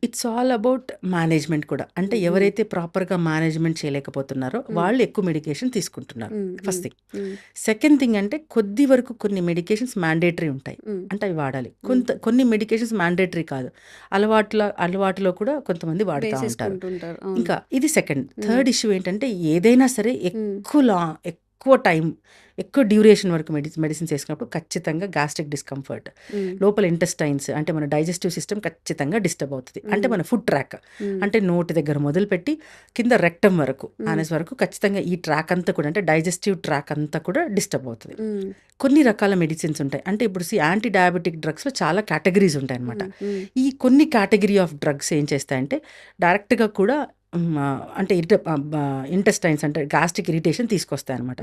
ఇట్స్ ఆల్ అబౌట్ మేనేజ్మెంట్ కూడా. అంటే ఎవరైతే ప్రాపర్గా మేనేజ్మెంట్ చేయలేకపోతున్నారో వాళ్ళు ఎక్కువ మెడికేషన్ తీసుకుంటున్నారు, ఫస్ట్ థింగ్. సెకండ్ థింగ్ అంటే కొద్ది వరకు కొన్ని మెడికేషన్స్ మ్యాండేటరీ ఉంటాయి, అంటే అవి వాడాలి. కొన్ని మెడికేషన్స్ మ్యాండేటరీ కాదు, అలవాటులో కూడా కొంతమంది వాడుతూ ఉంటారు. ఇంకా ఇది సెకండ్. థర్డ్ ఇష్యూ ఏంటంటే ఏదైనా సరే ఎక్కువ టైం, ఎక్కువ డ్యూరేషన్ వరకు మెడిసిన్స్ వేసుకున్నప్పుడు ఖచ్చితంగా గ్యాస్ట్రిక్ డిస్కంఫర్ట్, లోపల ఇంటెస్టైన్స్ అంటే మన డైజెస్టివ్ సిస్టమ్ ఖచ్చితంగా డిస్టర్బ్ అవుతుంది. అంటే మన ఫుడ్ ట్రాక్ అంటే నోటి దగ్గర మొదలుపెట్టి కింద రెక్టమ్ వరకు, ఆనస్ వరకు ఖచ్చితంగా ఈ ట్రాక్ అంతా కూడా, అంటే డైజెస్టివ్ ట్రాక్ అంతా కూడా డిస్టర్బ్ అవుతుంది. కొన్ని రకాల మెడిసిన్స్ ఉంటాయి, అంటే ఇప్పుడు యాంటీ డయాబెటిక్ డ్రగ్స్లో చాలా కేటగిరీస్ ఉంటాయి అనమాట. ఈ కొన్ని కేటగిరీ ఆఫ్ డ్రగ్స్ ఏం చేస్తాయంటే డైరెక్ట్గా కూడా అంటే ఇంటెస్టైన్స్ అంటే గ్యాస్ట్రిక్ ఇరిటేషన్ తీసుకొస్తాయి అనమాట.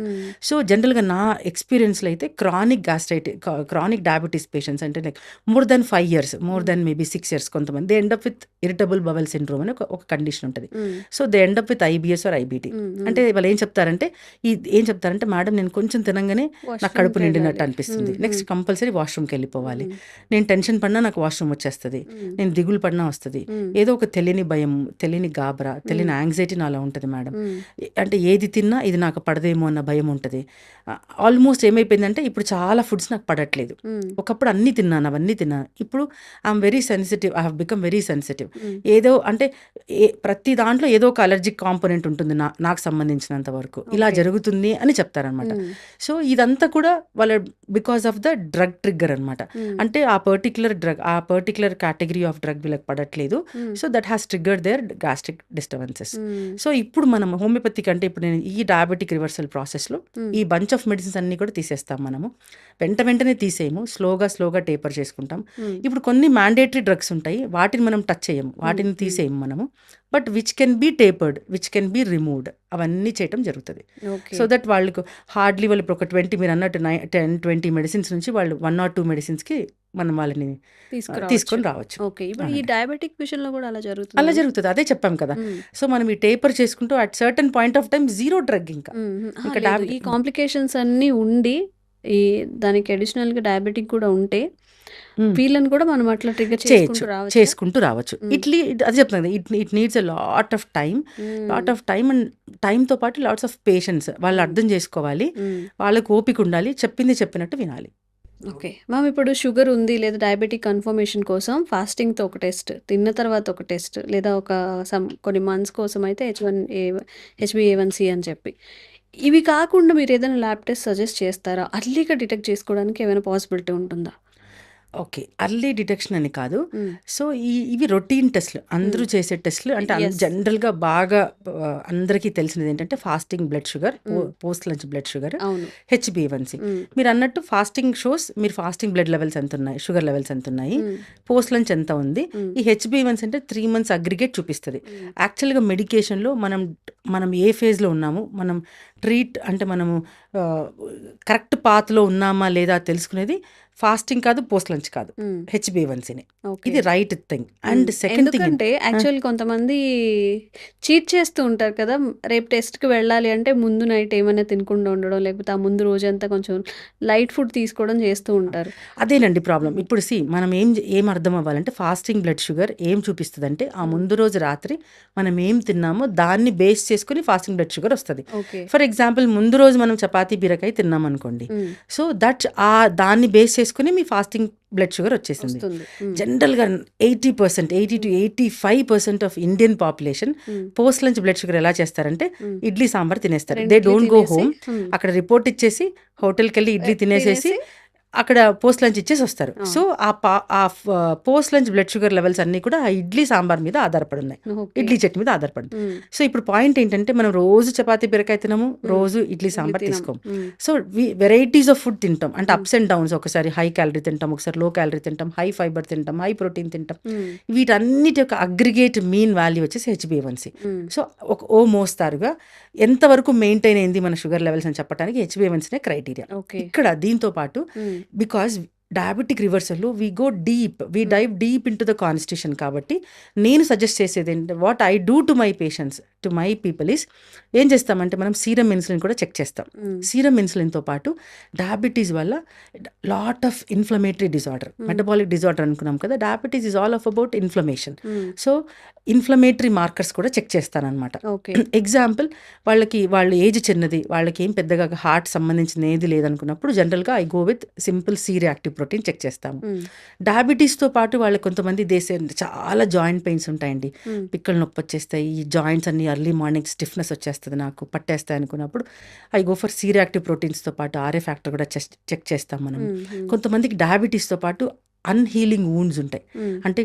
సో జనరల్గా నా ఎక్స్పీరియన్స్లో అయితే క్రానిక్ డయాబెటీస్ పేషెంట్స్ అంటే like more than 5 years, more than maybe 6 years కొంతమంది they end up with irritable bowel syndrome అని ఒక కండిషన్ ఉంటుంది. So they end up with IBS or IBT. అంటే వాళ్ళు ఏం చెప్తారంటే మేడం నేను కొంచెం తినంగానే నాకు కడుపు నిండినట్టు అనిపిస్తుంది, నెక్స్ట్ కంపల్సరీ వాష్రూమ్కి వెళ్ళిపోవాలి, నేను టెన్షన్ పడినా నాకు వాష్రూమ్ వచ్చేస్తుంది, నేను దిగులు పడినా వస్తుంది, ఏదో ఒక తెలియని భయం, తెలియని గాబరా, తెలియని యాంగ్జైటీ నాలో ఉంటుంది మేడం. అంటే ఏది తిన్నా ఇది నాకు పడదేమో అన్న భయం ఉంటుంది. ఆల్మోస్ట్ ఏమైపోయిందంటే ఇప్పుడు చాలా ఫుడ్స్ నాకు పడట్లేదు. ఒకప్పుడు అవన్నీ తిన్నాను, ఇప్పుడు I'm very sensitive, I have become very sensitive. ఏదో అంటే ప్రతి దాంట్లో ఏదో ఒక అలర్జిక్ కాంపోనెంట్ ఉంటుంది నాకు సంబంధించినంత వరకు, ఇలా జరుగుతుంది అని చెప్తారనమాట. సో ఇదంతా కూడా వాళ్ళ because of the drug trigger అనమాట. అంటే ఆ పర్టికులర్ కేటగిరీ ఆఫ్ డ్రగ్ వీళ్ళకి పడట్లేదు. So that has triggered their gastric disturbances. So ఇప్పుడు మనం హోమియోపతిక్ అంటే ఇప్పుడు నేను ఈ డయాబెటిక్ రివర్సల్ ప్రాసెస్లో ఈ బంచ్ ఆఫ్ మెడిసిన్స్ అన్ని కూడా తీసేస్తాం. మనము వెంటనే తీసేయము, స్లోగా టేపర్ చేసుకుంటాం. ఇప్పుడు కొన్ని మ్యాండేటరీ డ్రగ్స్ ఉంటాయి, వాటిని మనం టచ్ చేయము, వాటిని తీసేయము మనము. But which can be tapered, which can be removed, అవన్నీ చేయటం జరుగుతుంది. సో దట్ వాళ్ళకు హార్డ్లీ వాళ్ళు ఇప్పుడు ఒక 20 మీరు అన్నట్టు 10-20 మెడిసిన్స్ నుంచి వాళ్ళు 1 or 2 మెడిసిన్స్కి మనం వాళ్ళని తీసుకొని రావచ్చు. ఓకే, ఇప్పుడు ఈ డయాబెటిక్ విషయంలో కూడా అలా జరుగుతుంది. అదే చెప్పాం కదా. సో మనం ఈ టేపర్ చేసుకుంటూ at certain point of time zero drug ఇంకా ఈ కాంప్లికేషన్స్ అన్నీ ఉండి ఈ దానికి అడిషనల్గా డయాబెటిక్ కూడా ఉంటే వీళ్ళని కూడా మనం అట్లా ట్రిగ్గర్ చేసుకుంటూ రావచ్చు. అది చెప్తాను, it needs a lot of time and టైంతో పాటు లాట్స్ ఆఫ్ పేషెన్స్. వాళ్ళు అర్థం చేసుకోవాలి, వాళ్ళకు ఓపిక ఉండాలి, చెప్పినట్టు వినాలి. ఓకే మ్యామ్, ఇప్పుడు షుగర్ ఉంది లేదా డయాబెటిక్ కన్ఫర్మేషన్ కోసం ఫాస్టింగ్తో ఒక టెస్ట్, తిన్న తర్వాత ఒక టెస్ట్, లేదా కొన్ని మంత్స్ కోసం అయితే HbA1c అని చెప్పి, ఇవి కాకుండా మీరు ఏదైనా ల్యాబ్ టెస్ట్ సజెస్ట్ చేస్తారా? అర్లీగా డిటెక్ట్ చేసుకోవడానికి ఏమైనా పాసిబిలిటీ ఉంటుందా? ఓకే, అర్లీ డిటెక్షన్ అని కాదు. సో ఇవి రొటీన్ టెస్ట్లు, అందరూ చేసే టెస్ట్లు. అంటే జనరల్గా బాగా అందరికీ తెలిసినది ఏంటంటే fasting blood sugar, post lunch blood sugar, HbA1c. మీరు అన్నట్టు ఫాస్టింగ్ షోస్ మీరు ఫాస్టింగ్ బ్లడ్ లెవెల్స్ ఎంత ఉన్నాయి, షుగర్ లెవెల్స్ ఎంత ఉన్నాయి, పోస్ట్ లంచ్ ఎంత ఉంది. ఈ HbA1c అంటే 3 months అగ్రిగేట్ చూపిస్తుంది. యాక్చువల్గా మెడికేషన్లో మనం ఏ ఫేజ్లో ఉన్నాము, మనం మనము కరెక్ట్ పాత్లో ఉన్నామా లేదా తెలుసుకునేది ఫాస్టింగ్ కాదు, పోస్ట్ లంచ్ కాదు, HbA1cని. ఇది right thing. And second thing అంటే యాక్చువల్ కొంతమంది చీట్ చేస్తూ ఉంటారు కదా, రేపు టెస్ట్కి వెళ్ళాలి అంటే ముందు నైట్ ఏమైనా తినకుండా ఉండడం, లేకపోతే ఆ ముందు రోజంతా కొంచెం లైట్ ఫుడ్ తీసుకోవడం చేస్తూ ఉంటారు. అదేనండి ప్రాబ్లం. ఇప్పుడు మనం ఏం అర్థం అవ్వాలంటే ఫాస్టింగ్ బ్లడ్ షుగర్ ఏం చూపిస్తుంది అంటే ఆ ముందు రోజు రాత్రి మనం ఏం తిన్నామో దాన్ని బేస్ చేసుకుని ఫాస్టింగ్ బ్లడ్ షుగర్ వస్తుంది. ఫర్ ఎగ్జాంపుల్ ముందు రోజు మనం చపాతీ బీరకాయ తిన్నాం అనుకోండి, సో దాన్ని బేస్ చేసుకుని మీ ఫాస్టింగ్ బ్లడ్ షుగర్ వచ్చేసింది. జనరల్గా 80% to 85% of Indian population post lunch blood sugar ఎలా చేస్తారంటే ఇడ్లీ సాంబార్ తినేస్తారు. దే డోంట్ గో హోమ్, అక్కడ రిపోర్ట్ ఇచ్చేసి హోటల్కి వెళ్ళి ఇడ్లీ తినేసేసి అక్కడ పోస్ట్ లంచ్ ఇచ్చేసి వస్తారు. సో ఆ post lunch blood sugar levels అన్నీ కూడా ఆ ఇడ్లీ సాంబార్ మీద ఆధారపడి ఉన్నాయి, ఇడ్లీ చట్నీ మీద ఆధారపడి. సో ఇప్పుడు పాయింట్ ఏంటంటే మనం రోజు చపాతీ బీరకాయ తినము, రోజు ఇడ్లీ సాంబార్ తీసుకోము. సో వెరైటీస్ ఆఫ్ ఫుడ్ తింటాం, అంటే అప్స్ అండ్ డౌన్స్. ఒకసారి హై క్యాలరీ తింటాం, ఒకసారి లో క్యాలరీ తింటాం, హై ఫైబర్ తింటాం, హై ప్రోటీన్ తింటాం. వీటన్నిటి యొక్క అగ్రిగేట్ మీన్ వాల్యూ వచ్చేసి HbA1c. సో ఓ మోస్తారుగా ఎంతవరకు మెయింటైన్ అయింది మన షుగర్ లెవెల్స్ అని చెప్పడానికి HbA1cనే క్రైటీరియా. ఇక్కడ దీంతో పాటు బికాజ్ డయాబెటిక్ రివర్సల్లో we dive deep into the constitution. కాబట్టి నేను సజెస్ట్ చేసేది ఏంటంటే what I do to my patients, to my people is, ఏం చేస్తామంటే మనం సీరం ఇన్సులిన్ కూడా చెక్ చేస్తాం. సీరం ఇన్సులిన్తో పాటు డయాబెటీస్ వల్ల lot of inflammatory disorder, metabolic disorder అనుకున్నాం కదా, diabetes is all of about inflammation. So inflammatory markers కూడా చెక్ చేస్తానన్నమాట. ఎగ్జాంపుల్ వాళ్ళ ఏజ్ చిన్నది, వాళ్ళకి ఏం పెద్దగా హార్ట్ సంబంధించిన ఏది లేదనుకున్నప్పుడు జనరల్గా I go with simple C reactive protein check చేస్తాము. డయాబెటీస్తో పాటు వాళ్ళకి కొంతమంది చాలా జాయింట్ పెయిన్స్ ఉంటాయండి, పిక్కలు నొప్పి వచ్చేస్తాయి, ఈ జాయింట్స్ అన్ని ఎర్లీ మార్నింగ్ స్టిఫ్నెస్ వచ్చేస్తుంది, నాకు పట్టేస్తాయి అనుకున్నప్పుడు I go for C reactive ప్రోటీన్స్తో పాటు RA ఫ్యాక్టర్ కూడా చెక్ చేస్తాం మనం. కొంతమందికి డయాబెటీస్తో పాటు అన్హీలింగ్ వూండ్స్ ఉంటాయి, అంటే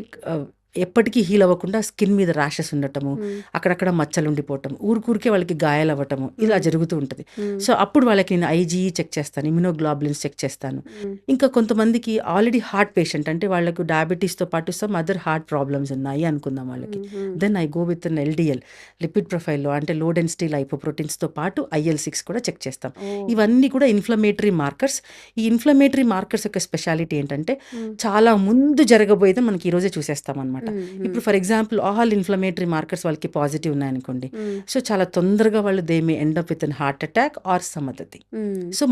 ఎప్పటికీ హీల్ అవ్వకుండా స్కిన్ మీద ర్యాషెస్ ఉండటము, అక్కడక్కడ మచ్చలు ఉండిపోవటం, ఊరికే వాళ్ళకి గాయాలు అవ్వటము ఇలా జరుగుతూ ఉంటుంది. సో అప్పుడు వాళ్ళకి నేను ఐజీఈ చెక్ చేస్తాను, ఇమ్యునోగ్లోబులిన్స్ చెక్ చేస్తాను. ఇంకా కొంతమందికి ఆల్రెడీ హార్ట్ పేషెంట్, అంటే వాళ్ళకు డయాబెటీస్తో పాటు సమ్ అదర్ హార్ట్ ప్రాబ్లమ్స్ ఉన్నాయి అనుకుందాం వాళ్ళకి. Then I go with an LDL lipid ప్రొఫైల్లో, అంటే లో డెన్సిటీ లైపోప్రోటీన్స్తో పాటు IL-6 కూడా చెక్ చేస్తాం. ఇవన్నీ కూడా ఇన్ఫ్లమేటరీ మార్కర్స్. ఈ ఇన్ఫ్లమేటరీ మార్కర్స్ యొక్క స్పెషాలిటీ ఏంటంటే చాలా ముందు జరగబోయేది మనకి ఈరోజే చూసేస్తాం అనమాట. ఇప్పుడు for example all inflammatory markers వాళ్ళకి పాజిటివ్ ఉన్నాయనుకోండి, సో చాలా తొందరగా వాళ్ళు they may end up with an heart attack or some other thing. So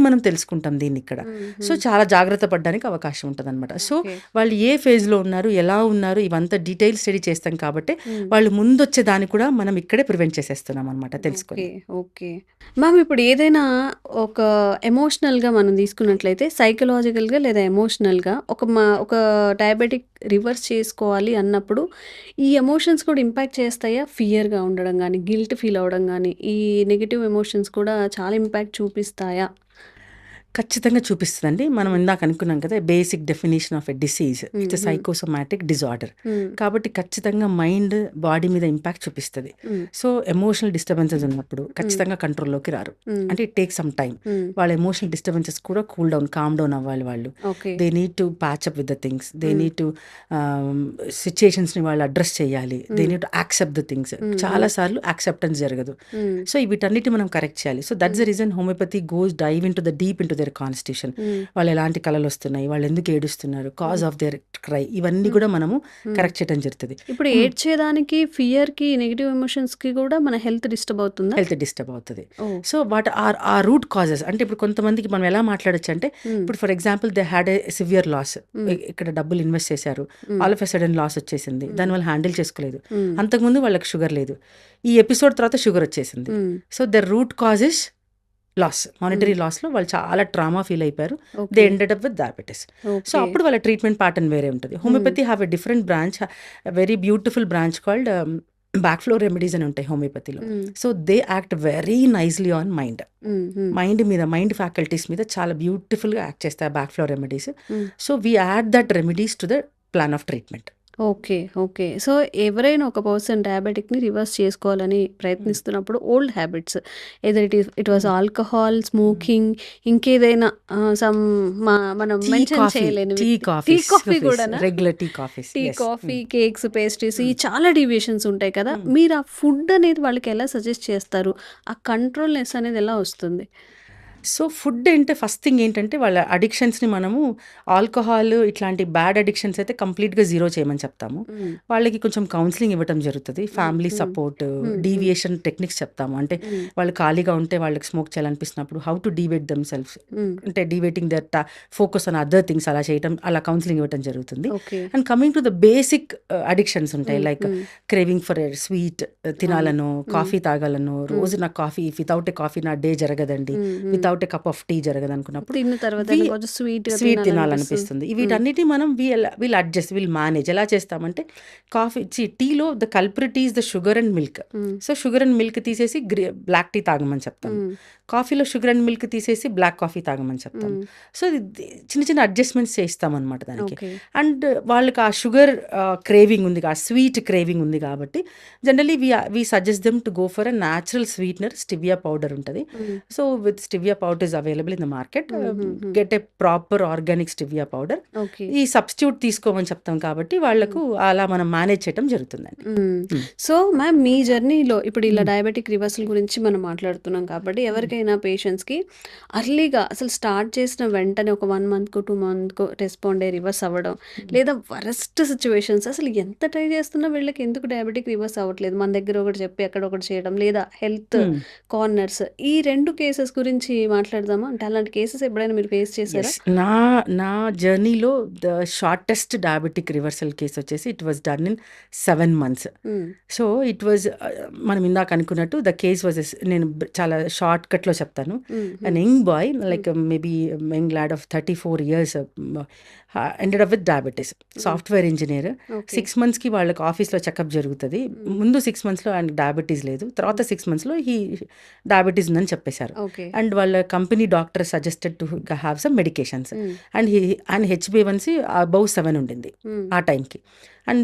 మనం తెలుసుకుంటాం దీన్ని ఇక్కడ. సో చాలా జాగ్రత్త పడడానికి అవకాశం ఉంటుంది అనమాట. సో వాళ్ళు ఏ ఫేజ్లో ఉన్నారు, ఎలా ఉన్నారు, ఇవంతా డీటెయిల్ స్టడీ చేస్తాం కాబట్టి వాళ్ళు ముందు వచ్చే దాన్ని కూడా మనం ఇక్కడే ప్రివెంట్ చేసేస్తున్నాం అనమాట తెలుసుకొని. ఓకే మ్యామ్, ఇప్పుడు ఏదైనా ఒక ఎమోషనల్గా మనం తీసుకున్నట్లయితే సైకలాజికల్గా లేదా ఎమోషనల్గా ఒక డయాబెటిక్ రివర్స్ చేసుకోవాలి అన్నప్పుడు ఈ ఎమోషన్స్ కూడా ఇంపాక్ట్ చేస్తాయా? ఫియర్గా ఉండడం కానీ, గిల్ట్ ఫీల్ అవ్వడం కానీ, ఈ నెగిటివ్ ఎమోషన్స్ కూడా చాలా ఇంపాక్ట్ చూపిస్తాయా? ఖచ్చితంగా చూపిస్తుందండి. మనం ఇందాక అనుకున్నాం కదా, basic definition of a disease it's psychosomatic disorder. కాబట్టి ఖచ్చితంగా మైండ్ బాడీ మీద ఇంపాక్ట్ చూపిస్తుంది. సో ఎమోషనల్ డిస్టర్బెన్సెస్ ఉన్నప్పుడు ఖచ్చితంగా కంట్రోల్లోకి రారు. అంటే ఇట్ టేక్ సమ్ టైమ్. వాళ్ళ ఎమోషనల్ డిస్టర్బెన్సెస్ కూడా కామ్ డౌన్ అవ్వాలి. వాళ్ళు they need to patch up with the things, they need to సిచ్యుయేషన్స్ని వాళ్ళు అడ్రస్ చేయాలి, they need to accept the things. చాలా సార్లు యాక్సెప్టెన్స్ జరగదు. సో వీటన్నిటి మనం కరెక్ట్ చేయాలి. So that's the reason homeopathy goes dive into the deep into constitution. వాళ్ళు ఎలాంటి కళలు వస్తున్నాయి, వాళ్ళు ఎందుకు ఏడుస్తున్నారు, కాజ్ ఆఫ్ దేర్ క్రై, ఇవన్నీ కూడా మనము కరెక్ట్ చేయడం జరుగుతుంది. ఇప్పుడు ఏడ్చేదానికి, ఫియర్ కి, నెగిటివ్ ఎమోషన్స్ కి కూడా మన హెల్త్ డిస్టర్బ్ అవుతుంది. సో వాట్ ఆ రూట్ కాజెస్. అంటే ఇప్పుడు కొంతమందికి మనం ఎలా మాట్లాడచ్చు అంటే, ఇప్పుడు for example they had a severe loss, ఇక్కడ డబ్బులు ఇన్వెస్ట్ చేశారు, all of a sudden loss వచ్చేసింది, దాని వాళ్ళు హ్యాండిల్ చేసుకోలేదు. అంతకుముందు వాళ్ళకి షుగర్ లేదు, ఈ ఎపిసోడ్ తర్వాత షుగర్ వచ్చేసింది. So the root causes loss, monetary లాస్లో వాళ్ళు చాలా ట్రామా ఫీల్ అయిపోయారు. They ended up with diabetes. So అప్పుడు వాళ్ళ ట్రీట్మెంట్ ప్యాటర్న్ వేరే ఉంటుంది. Homeopathy have a different branch, very beautiful branch called back flow remedies అని ఉంటాయి హోమియోపతిలో. So they act very nicely on mind faculties మీద చాలా బ్యూటిఫుల్గా యాక్ట్ చేస్తాయి back flow remedies. So we add that remedies to the plan of treatment. Okay. So ఎవరైనా ఒక person డయాబెటిక్ని రివర్స్ చేసుకోవాలని ప్రయత్నిస్తున్నప్పుడు old habits, either it was alcohol, smoking, ఇంకేదైనా మనం మెన్షన్ చేయలేని టీ కాఫీ కూడా, regular tea coffee, cakes, pastries, ఈ చాలా డీవియేషన్స్ ఉంటాయి కదా. మీరు ఆ ఫుడ్ అనేది వాళ్ళకి ఎలా సజెస్ట్ చేస్తారు? ఆ కంట్రోల్నెస్ అనేది ఎలా వస్తుంది? సో ఫుడ్ అంటే ఫస్ట్ థింగ్ ఏంటంటే వాళ్ళ అడిక్షన్స్ని మనము ఆల్కహాల్ ఇట్లాంటి బ్యాడ్ అడిక్షన్స్ అయితే కంప్లీట్గా జీరో చేయమని చెప్తాము. వాళ్ళకి కొంచెం కౌన్సిలింగ్ ఇవ్వడం జరుగుతుంది, ఫ్యామిలీ సపోర్ట్, డీవియేషన్ టెక్నిక్స్ చెప్తాము. అంటే వాళ్ళు ఖాళీగా ఉంటే వాళ్ళకి స్మోక్ చేయాలనిపిస్తున్నప్పుడు how to deviate themselves, అంటే deviating their focus on other things, అలా చేయడం, అలా కౌన్సిలింగ్ ఇవ్వడం జరుగుతుంది. And coming to the basic addictions ఉంటాయి, లైక్ క్రేవింగ్ ఫర్ స్వీట్ తినాలను, కాఫీ తాగాలను, రోజు నాకు కాఫీ, వితౌట్ ఏ కాఫీ నా డే జరగదండి, without a cup of tea జరగదు అనుకున్నప్పుడు స్వీట్ తినాలనిపిస్తుంది. వీటన్నిటి మనం వీల్ అడ్జస్ట్, వీల్ మేనేజ్. ఎలా చేస్తామంటే టీలో the culprit is the sugar and milk. So sugar and milk తీసేసి బ్లాక్ టీ తాగమని చెప్తాం. కాఫీలో షుగర్ అండ్ మిల్క్ తీసేసి బ్లాక్ కాఫీ తాగమని చెప్తాం. సో చిన్న చిన్న అడ్జస్ట్మెంట్స్ చేస్తాం అనమాట దానికి. అండ్ వాళ్ళకి ఆ షుగర్ క్రేవింగ్ ఉంది, ఆ స్వీట్ క్రేవింగ్ ఉంది కాబట్టి generally we suggest them to go for a natural sweetener. Stevia powder ఉంటుంది. So with stevia powder is available in the market. Get a proper organic stevia powder. ఈ substitute తీసుకోమని చెప్తాం కాబట్టి వాళ్ళకు అలా మనం మేనేజ్ చేయడం జరుగుతుందండి. సో మ్యామ్, మీ జర్నీలో ఇప్పుడు ఇలా డయాబెటిక్ రివర్సల్ గురించి మనం మాట్లాడుతున్నాం కాబట్టి ఎవరికైనా పేషెంట్స్కి అర్లీగా అసలు స్టార్ట్ చేసిన వెంటనే ఒక 1 month 2 month రెస్పాండ్ అయ్యి రివర్స్ అవ్వడం, లేదా వరస్ట్ సిచ్యువేషన్స్, అసలు ఎంత ట్రై చేస్తున్నా వీళ్ళకి ఎందుకు డయాబెటిక్ రివర్స్ అవ్వట్లేదు, మన దగ్గర ఒకటి చెప్పి అక్కడ ఒకటి చేయడం, లేదా హెల్త్ కార్నర్స్, ఈ 2 కేసెస్ గురించి మాట్లాడదామా? అంటే అలాంటి కేసెస్ ఎప్పుడైనా మీరు ఫేస్ చేశారా? నా జర్నీలో the shortest diabetic reversal case వచ్చేసి it was done in 7 months. So it was, మనం ఇందాక అనుకున్నట్టు ద కేస్ వాజ్, నేను చాలా షార్ట్ కట్లో చెప్తాను. అన్ young boy, like maybe young lot of 34 years, ended up with diabetes. Software engineer. 6 monthsకి వాళ్ళకి ఆఫీస్లో చెకప్ జరుగుతుంది. ముందు 6 monthsలో ఆయనకు డయాబెటీస్ లేదు, తర్వాత 6 monthsలో డయాబెటీస్ ఉందని చెప్పేశారు. అండ్ వాళ్ళ company doctor suggested to have some medications. And HbA1c above 7 ఉండింది ఆ టైంకి. అండ్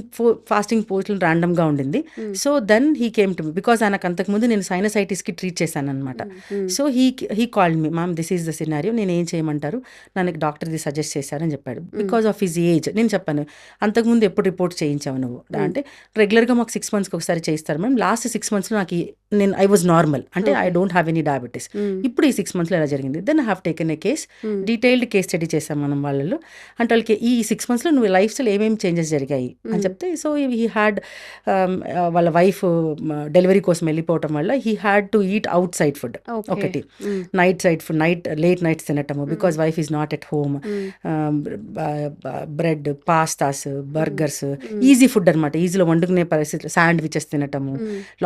ఫాస్టింగ్ పోస్టులు ర్యాండమ్గా ఉండింది. So then he came to me because ఆయనకు అంతకుముందు నేను సైనసైటిస్కి ట్రీట్ చేశాను అనమాట. So he called me, ma'am this is the scenario, నేను ఏం చేయమంటారు, నాకు డాక్టర్ ఇది సజెస్ట్ చేశారని చెప్పాడు. Because of his age. నేను చెప్పాను, అంతకుముందు ఎప్పుడు రిపోర్ట్ చేయించావు నువ్వు అంటే, రెగ్యులర్గా మాకు 6 monthsకి ఒకసారి చేయిస్తారు మ్యామ్, లాస్ట్ 6 monthsలో నాకు ఐ వాజ్ నార్మల్, అంటే I don't have any diabetes. ఇప్పుడు ఈ 6 monthsలో ఎలా జరిగింది, then I have taken a case, detailed case study చేసాం మనం వాళ్ళు. అంటే వాళ్ళకి ఈ 6 monthsలో నువ్వు లైఫ్ స్టైల్ ఏమేమి చేంజెస్ జరిగాయి అని చెప్తే, సో హీ హ్యాడ్ వాళ్ళ వైఫ్ డెలివరీ కోసం వెళ్ళిపోవటం వల్ల he had to eat outside food. ఒకటి night side food, late nights తినటము, because wife is not at home. Bread, pastas, burgers, easy food అనమాట, ఈజీలో వండుకునే పరిస్థితి, శాండ్విచెస్ తినటము,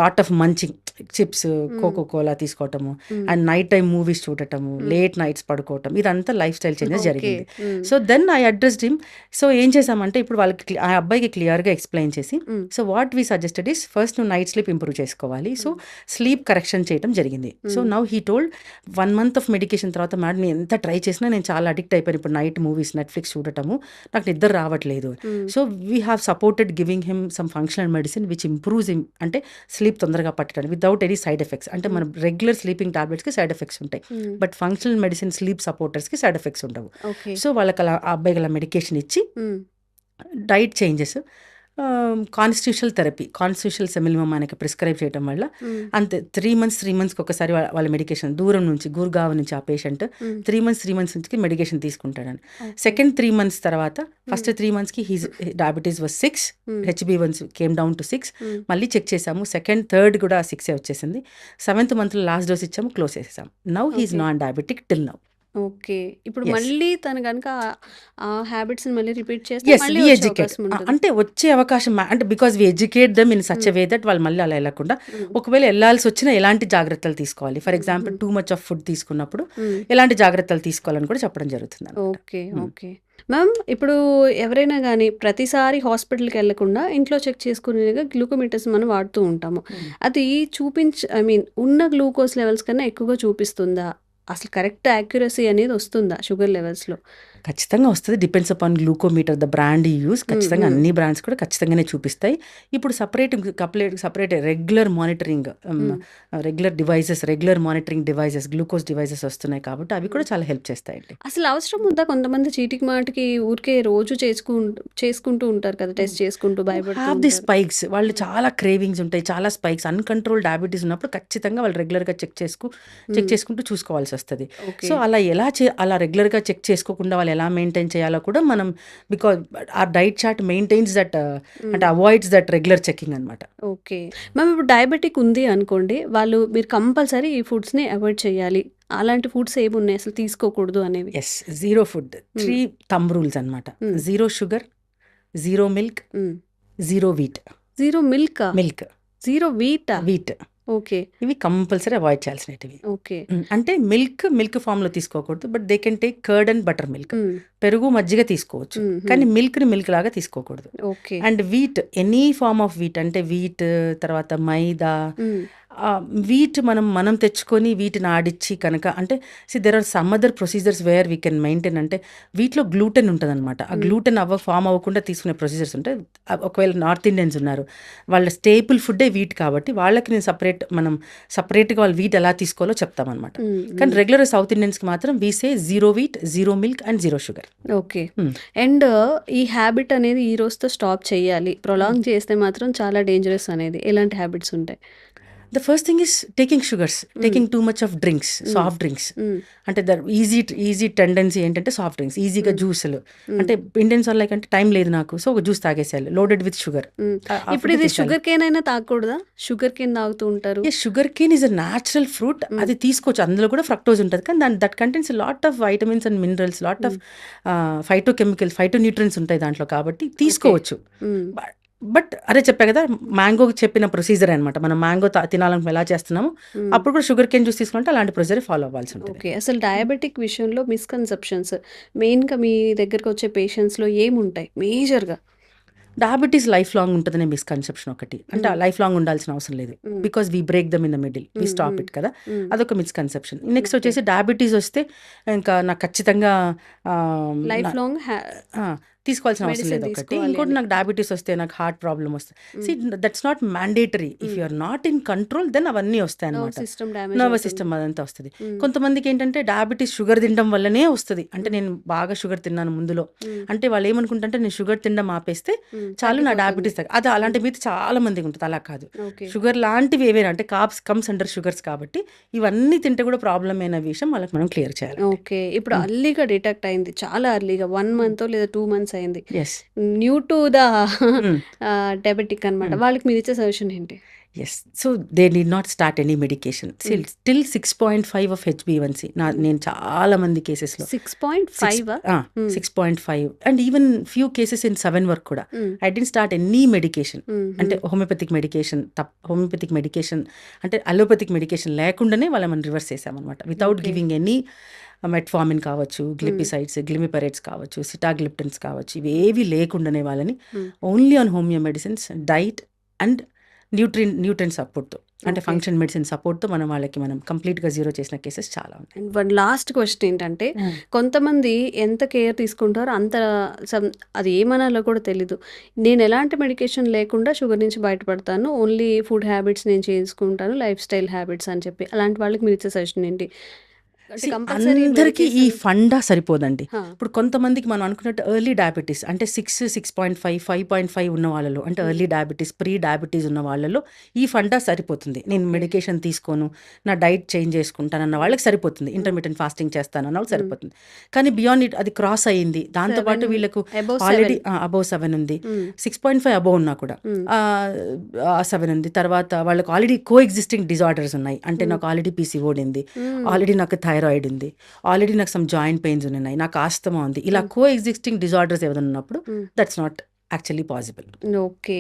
lot of munching, chips, coca cola తీసుకోవటము, అండ్ నైట్ టైం మూవీస్ చూడటము, late nights పడుకోవటం, ఇదంతా లైఫ్ స్టైల్ చేంజెస్ జరిగింది. So then I addressed him. So ఏం చేసామంటే, ఇప్పుడు వాళ్ళకి ఆ అబ్బాయికి క్లియర్గా ఎక్స్ప్లెయిన్ చేసి, so what we suggested is, first నువ్వు నైట్ స్లీప్ ఇంప్రూవ్ చేసుకోవాలి. సో స్లీప్ కరెక్షన్ చేయడం జరిగింది. So now he told 1 month of medication తర్వాత, మేడం నేను ఎంత ట్రై చేసినా నేను చాలా అడిక్ట్ అయిపోయాను ఇప్పుడు నైట్ మూవీస్, నెట్ఫ్లిక్స్ చూడటము, నాకు నిద్ర రావట్లేదు. So we have supported giving him some functional medicine which improves him, అంటే స్లీప్ తొందరగా పట్టడం వితౌట్ ఎనీ సైడ్ ఎఫెక్ట్స్. అంటే మన రెగ్యులర్ స్లీపింగ్ టాబ్లెట్స్కి సైడ్ ఎఫెక్ట్స్ ఉంటాయి, బట్ ఫంక్షనల్ మెడిసిన్ స్లీప్ సపోర్టర్స్కి సైడ్ ఎఫెక్ట్స్ ఉండవు. సో వాళ్ళకి అలా ఆ అబ్బాయికి అలా మెడికేషన్ ఇచ్చి, diet changes, constitutional therapy, constitutional simillimum మనకి ప్రిస్క్రైబ్ చేయడం వల్ల అంతే 3 monthsకి ఒకసారి వాళ్ళ మెడికేషన్, దూరం నుంచి గుర్గావ్ నుంచి ఆ పేషెంట్ 3 months నుంచి మెడికేషన్ తీసుకుంటాడని. సెకండ్ 3 months తర్వాత, ఫస్ట్ 3 monthsకి his diabetes was 6, HbA1c came down to 6. మళ్ళీ చెక్ చేసాము, సెకండ్ థర్డ్ కూడా 6 వచ్చేసింది. 7th month లాస్ట్ డోస్ ఇచ్చాము, క్లోజ్ చేసేసాము. Now he is non diabetic till now. Okay. ఇప్పుడు మళ్ళీ తను గనుక ఆ హ్యాబిట్స్‌ని మళ్ళీ రిపీట్ చేస్తే ఎస్, మళ్ళీ వి వచ్చే ఎడ్యుకేట్, అవకాశం ఉంటదా? అంటే వచ్చే అవకాశం, అంటే because we educate them in such a way that వాళ్ళు మళ్ళీ అలా వెళ్ళకుండా, ఒకవేళ వెళ్ళాల్సి వచ్చినా ఎలాంటి జాగ్రత్తలు తీసుకోవాలి, for example two much of food తీసుకున్నప్పుడు ఎలాంటి జాగ్రత్తలు తీసుకోవాలని కూడా చెప్పడం జరుగుతుంది. ఓకే. ఓకే. మ్యామ్, ఇప్పుడు ఎవరైనా గానీ ప్రతిసారి హాస్పిటల్‌కి వెళ్ళకుండా ఇంట్లో చెక్ చేసుకునేగా గ్లూకోమీటర్స్ మనం వాడుతూ ఉంటాము. అది ఉన్న గ్లూకోజ్ లెవెల్స్ కన్నా ఎక్కువగా చూపిస్తుందా? అసలు కరెక్ట్ యాక్యురసీ అనేది వస్తుందా షుగర్ లెవెల్స్‌లో? ఖచ్చితంగా వస్తుంది. Depends upon glucometer, the brand you use. ఖచ్చితంగా అన్ని బ్రాండ్స్ కూడా ఖచ్చితంగానే చూపిస్తాయి. ఇప్పుడు separate regular monitoring, regular monitoring devices, glucose devices వస్తున్నాయి కాబట్టి అవి కూడా చాలా హెల్ప్ చేస్తాయండి. అసలు అవసరం ఉందా? కొంతమంది చీటికి మాటికి ఊరికే రోజు చేసుకుంటూ ఉంటారు కదా, టెస్ట్ చేసుకుంటూ భయపడుతూ హ్యావ్ ది ఉంటారు. స్పైక్స్, వాళ్ళు చాలా క్రేవింగ్స్ ఉంటాయి, చాలా స్పైక్స్, అన్కంట్రోల్ డయాబెటీస్ ఉన్నప్పుడు ఖచ్చితంగా వాళ్ళు రెగ్యులర్గా చెక్ చేసుకుంటూ చూసుకోవాల్సి వస్తుంది. ఓకే. సో అలా అలా రెగ్యులర్గా చెక్ చేసుకోకుండా వాళ్ళు ఎలా మెయింటైన్ చేయాలో కూడా మనం, బికాజ్ ఆ డైట్ చార్ట్ మెయింటైన్స్ దట్, అంటే అవాయిడ్స్ దట్ రెగ్యులర్ చెకింగ్ అనమాట. ఓకే. మ్యామ్, ఇప్పుడు డయాబెటిక్ ఉంది అనుకోండి, మీరు కంపల్సరీ ఈ ఫుడ్స్‌ని అవాయిడ్ చేయాలి. అలాంటి ఫుడ్స్ ఏమున్నాయి అసలు తీసుకోకూడదు అనేవి? Yes, zero food, 3 thumb rules అనమాట. 0 షుగర్, 0 మిల్క్, 0 వీట్. 0 మిల్కా? మిల్క్, 0 వీటా? Wheat, okay. ఇవి కంపల్సరీ అవాయిడ్ చేయాల్సినవి. ఓకే. అంటే మిల్క్ ఫామ్లో తీసుకోకూడదు, but they can take curd and buttermilk, పెరుగు మజ్జిగ తీసుకోవచ్చు, కానీ మిల్క్ని మిల్క్ లాగా తీసుకోకూడదు. Okay. And wheat, any form of wheat, అంటే వీట్ తర్వాత మైదా, వీట్ మనం తెచ్చుకొని వీటిని ఆడిచ్చి కనుక, అంటే there are some other procedures where we can maintain. అంటే వీటిలో గ్లూటెన్ ఉంటుంది అనమాట, ఆ గ్లూటెన్ ఫామ్ అవ్వకుండా తీసుకునే ప్రొసీజర్స్ ఉంటాయి. ఒకవేళ నార్త్ ఇండియన్స్ ఉన్నారు, వాళ్ళ స్టేపుల్ ఫుడ్డే వీట్ కాబట్టి వాళ్ళకి నేను సపరేట్గా వాళ్ళు వీట్ ఎలా తీసుకోవాలో చెప్తామన్నమాట. కానీ రెగ్యులర్ సౌత్ ఇండియన్స్కి మాత్రం we say 0 wheat, 0 milk and 0 sugar. Okay. And ఈ హ్యాబిట్ అనేది ఈ రోజుతో స్టాప్ చేయాలి, ప్రొలాంగ్ చేస్తే మాత్రం చాలా డేంజరస్ అనేది ఎలాంటి హ్యాబిట్స్ ఉంటాయి? The first thing is taking sugars, taking too much of drinks, soft drinks. అంటే ద ఈజీ టెండెన్సీ ఏంటంటే సాఫ్ట్ డ్రింక్స్, ఈజీగా జ్యూసులు. అంటే ఇండియన్స్ వల్ల అంటే టైం లేదు నాకు, సో ఒక జ్యూస్ తాగేసేయాలి లోడెడ్ విత్ షుగర్. ఇప్పుడు ఇది షుగర్ కేన్ అయినా తాగకూడదా? షుగర్ కేన్ తాగుతూ ఉంటారు. Sugar cane is a natural fruit, అది తీసుకోవచ్చు, అందులో కూడా ఫ్రక్టోజ్ ఉంటుంది, కానీ that contents lot of vitamins and minerals, lot of phytochemicals, phytonutrients ఉంటాయి దాంట్లో, కాబట్టి తీసుకోవచ్చు. బట్ అదే చెప్పా కదా, మ్యాంగోకి చెప్పిన ప్రొసీజర్ అనమాట. మనం మ్యాంగో తినాలని ఎలా చేస్తున్నాము, అప్పుడు కూడా షుగర్ కేన్ జ్యూస్ తీసుకుంటే అలాంటి ప్రొసీజర్ ఫాలో అవ్వాల్సి ఉంటుంది. ఓకే. అసలు డయాబెటిక్ విషయంలో మిస్కన్సెప్షన్స్ మెయిన్గా మీ దగ్గరకు వచ్చే పేషెంట్స్లో ఏముంటాయి మేజర్గా? డయాబెటీస్ లైఫ్ లాంగ్ ఉంటుందనే మిస్కన్సెప్షన్ ఒకటి, అంటే లైఫ్ లాంగ్ ఉండాల్సిన అవసరం లేదు, because we break them in the middle, we stop it కదా, అదొక మిస్కన్సెప్షన్. నెక్స్ట్ వచ్చేసి డయాబెటీస్ వస్తే ఇంకా నాకు ఖచ్చితంగా లైఫ్ లాంగ్ తీసుకోవాల్సిన అవసరం లేదు మెడిసిన్ ఒకటి. తీసుకోవాలి ఇంకోటి అని. నాకు డయాబెటీస్ వస్తే, నాకు హార్ట్ ప్రాబ్లమ్ వస్తే, that's not mandatory. If you are not in control then అవన్నీ వస్తాయి అనమాట. సిస్టమ్ డ్యామేజ్ నర్వస్ సిస్టమ్ అదంతా వస్తుంది. కొంతమందికి ఏంటంటే డయాబెటీస్ షుగర్ తినడం వల్లనే వస్తుంది. అంటే నేను బాగా షుగర్ తిన్నాను ముందులో అంటే వాళ్ళు ఏమనుకుంటే నేను షుగర్ తినడం ఆపేస్తే చాలు నా డయాబెటీస్ అది అలాంటి మీద చాలా మందికి ఉంటుంది. అలా కాదు, ఓకే. షుగర్ లాంటివి ఏవైనా అంటే కాప్స్ కమ్స్ అండర్ షుగర్స్ కాబట్టి ఇవన్నీ తింటే కూడా ప్రాబ్లం అయిన విషయం వాళ్ళకి మనం క్లియర్ చేయాలి. ఓకే. ఇప్పుడు అర్లీగా డిటెక్ట్ అయింది, చాలా అర్లీగా 1 month లేదా 2 months అయింది, as new to the diabetic అనమాట. వాళ్ళకి మీరు ఇచ్చే సజెషన్ ఏంటి? Yes, so they need not start any medication still 6.5 of HbA1c. నేను చాలా మంది కేసెస్లో 6.5 6.5 and even few cases in 7 వరకు కూడా I didn't start any medication. అంటే హోమియోపతిక్ మెడికేషన్ అంటే అలోపతిక్ మెడికేషన్ లేకుండానే వాళ్ళని మనం రివర్స్ చేసామన్నమాట. వితౌట్ గివింగ్ ఎనీ మెట్ఫార్మిన్ కావచ్చు, గ్లిపిసైడ్స్, గ్లిమిపరేట్స్ కావచ్చు, సిటాగ్లిప్టన్స్ కావచ్చు, ఇవేవి లేకుండానే వాళ్ళని only on homeo medicines, diet and Nutrine సపోర్ట్తో అంటే ఫంక్షన్ మెడిసిన్ సపోర్ట్తో మనం కంప్లీట్గా జీరో చేసిన కేసెస్ చాలా ఉన్నాయి. అండ్ వన్ లాస్ట్ క్వశ్చన్ ఏంటంటే, కొంతమంది ఎంత కేర్ తీసుకుంటారో అంత అది ఏమనాలో కూడా తెలీదు. నేను ఎలాంటి మెడికేషన్ లేకుండా షుగర్ నుంచి బయటపడతాను, ఓన్లీ ఫుడ్ హ్యాబిట్స్ నేను చేసుకుంటాను, లైఫ్ స్టైల్ హ్యాబిట్స్ అని చెప్పి, అలాంటి వాళ్ళకి మీరు ఇచ్చే సజెషన్ ఏంటి? అందరికీ ఈ ఫండా సరిపోదండి. ఇప్పుడు కొంతమందికి మనం అనుకున్నట్టు ఎర్లీ డయాబెటీస్ అంటే 6.5 5.5 ఉన్న వాళ్ళలో అంటే ఎర్లీ డయాబెటీస్, ప్రీ డయాబెటీస్ ఉన్న వాళ్ళలో ఈ ఫండా సరిపోతుంది. నేను మెడికేషన్ తీసుకోను, నా డైట్ చేంజ్ చేసుకుంటాను అన్న వాళ్ళకి సరిపోతుంది, ఇంటర్మీడియట్ ఫాస్టింగ్ చేస్తాను అన్న వాళ్ళకి సరిపోతుంది. కానీ బియాండ్ ఇట్ అది క్రాస్ అయ్యింది, దాంతోపాటు వీళ్ళకు ఆల్రెడీ అబౌవ్ 7 ఉంది, 6.5 అబౌవ్ ఉన్నా కూడా 7 ఉంది, తర్వాత వాళ్ళకు ఆల్రెడీ కో ఎగ్జిస్టింగ్ డిజార్డర్స్ ఉన్నాయి. అంటే నాకు ఆల్రెడీ PCOD ఉంది, ఆల్రెడీ నాకు థైరాయిడ్ ఉంది, ఆల్రెడీ నాకు సమ్ జాయింట్ పెయిన్స్ ఉన్నాయి, నాకు ఆస్తమా ఉంది, ఇలా కో ఎగ్జిస్టింగ్ డిజార్డర్స్ ఏదైనా ఉన్నప్పుడు that's not actually possible. Okay.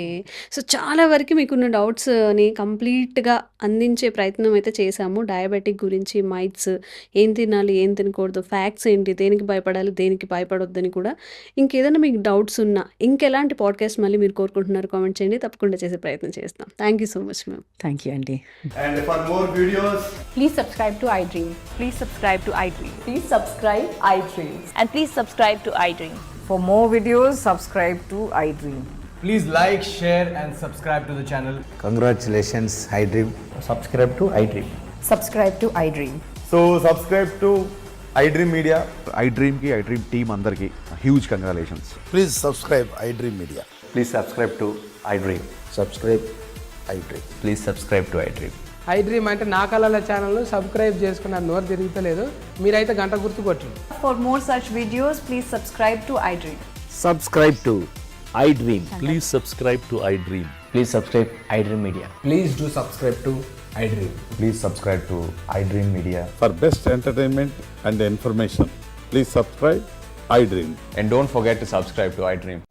So చాలా వరకు మీకున్న డౌట్స్ని కంప్లీట్గా అందించే ప్రయత్నం అయితే చేశాము. డయాబెటిక్ గురించి, మైట్స్, ఏం తినాలి ఏం తినకూడదు, ఫ్యాక్ట్స్ ఏంటి, దేనికి భయపడాలి దేనికి భయపడొద్దని కూడా. ఇంకేదైనా మీకు డౌట్స్ ఉన్నా, ఇంకెలాంటి పాడ్కాస్ట్ మళ్ళీ మీరు కోరుకుంటున్నారు కామెంట్ చేయండి, తప్పకుండా చేసే ప్రయత్నం చేస్తాం. Thank you so much ma'am. Thank you అండి. And for more videos, Please subscribe to iDream. Please subscribe to iDream. Please subscribe iDream. And please subscribe to iDream. For more videos, subscribe to iDream. please like, share and subscribe to the channel. Congratulations, iDream. Subscribe to iDream. Subscribe to iDream. So subscribe to iDream Media. iDream ki iDream team andarki huge congratulations. Please subscribe iDream Media. Please subscribe to iDream. Subscribe iDream. Please subscribe to iDream. iDream అంటే నా కళల ఛానల్ను subscribe చేసుకున్న నోరు తిరుగుతలేదు, మీరైతే గంట గుర్తు కొట్టండి. For more such videos, please subscribe to iDream. Subscribe to iDream. Please subscribe to iDream. Please subscribe iDream Media. Please do subscribe to iDream. Please subscribe to iDream Media. For best entertainment and information, please subscribe iDream. And don't forget to subscribe to iDream.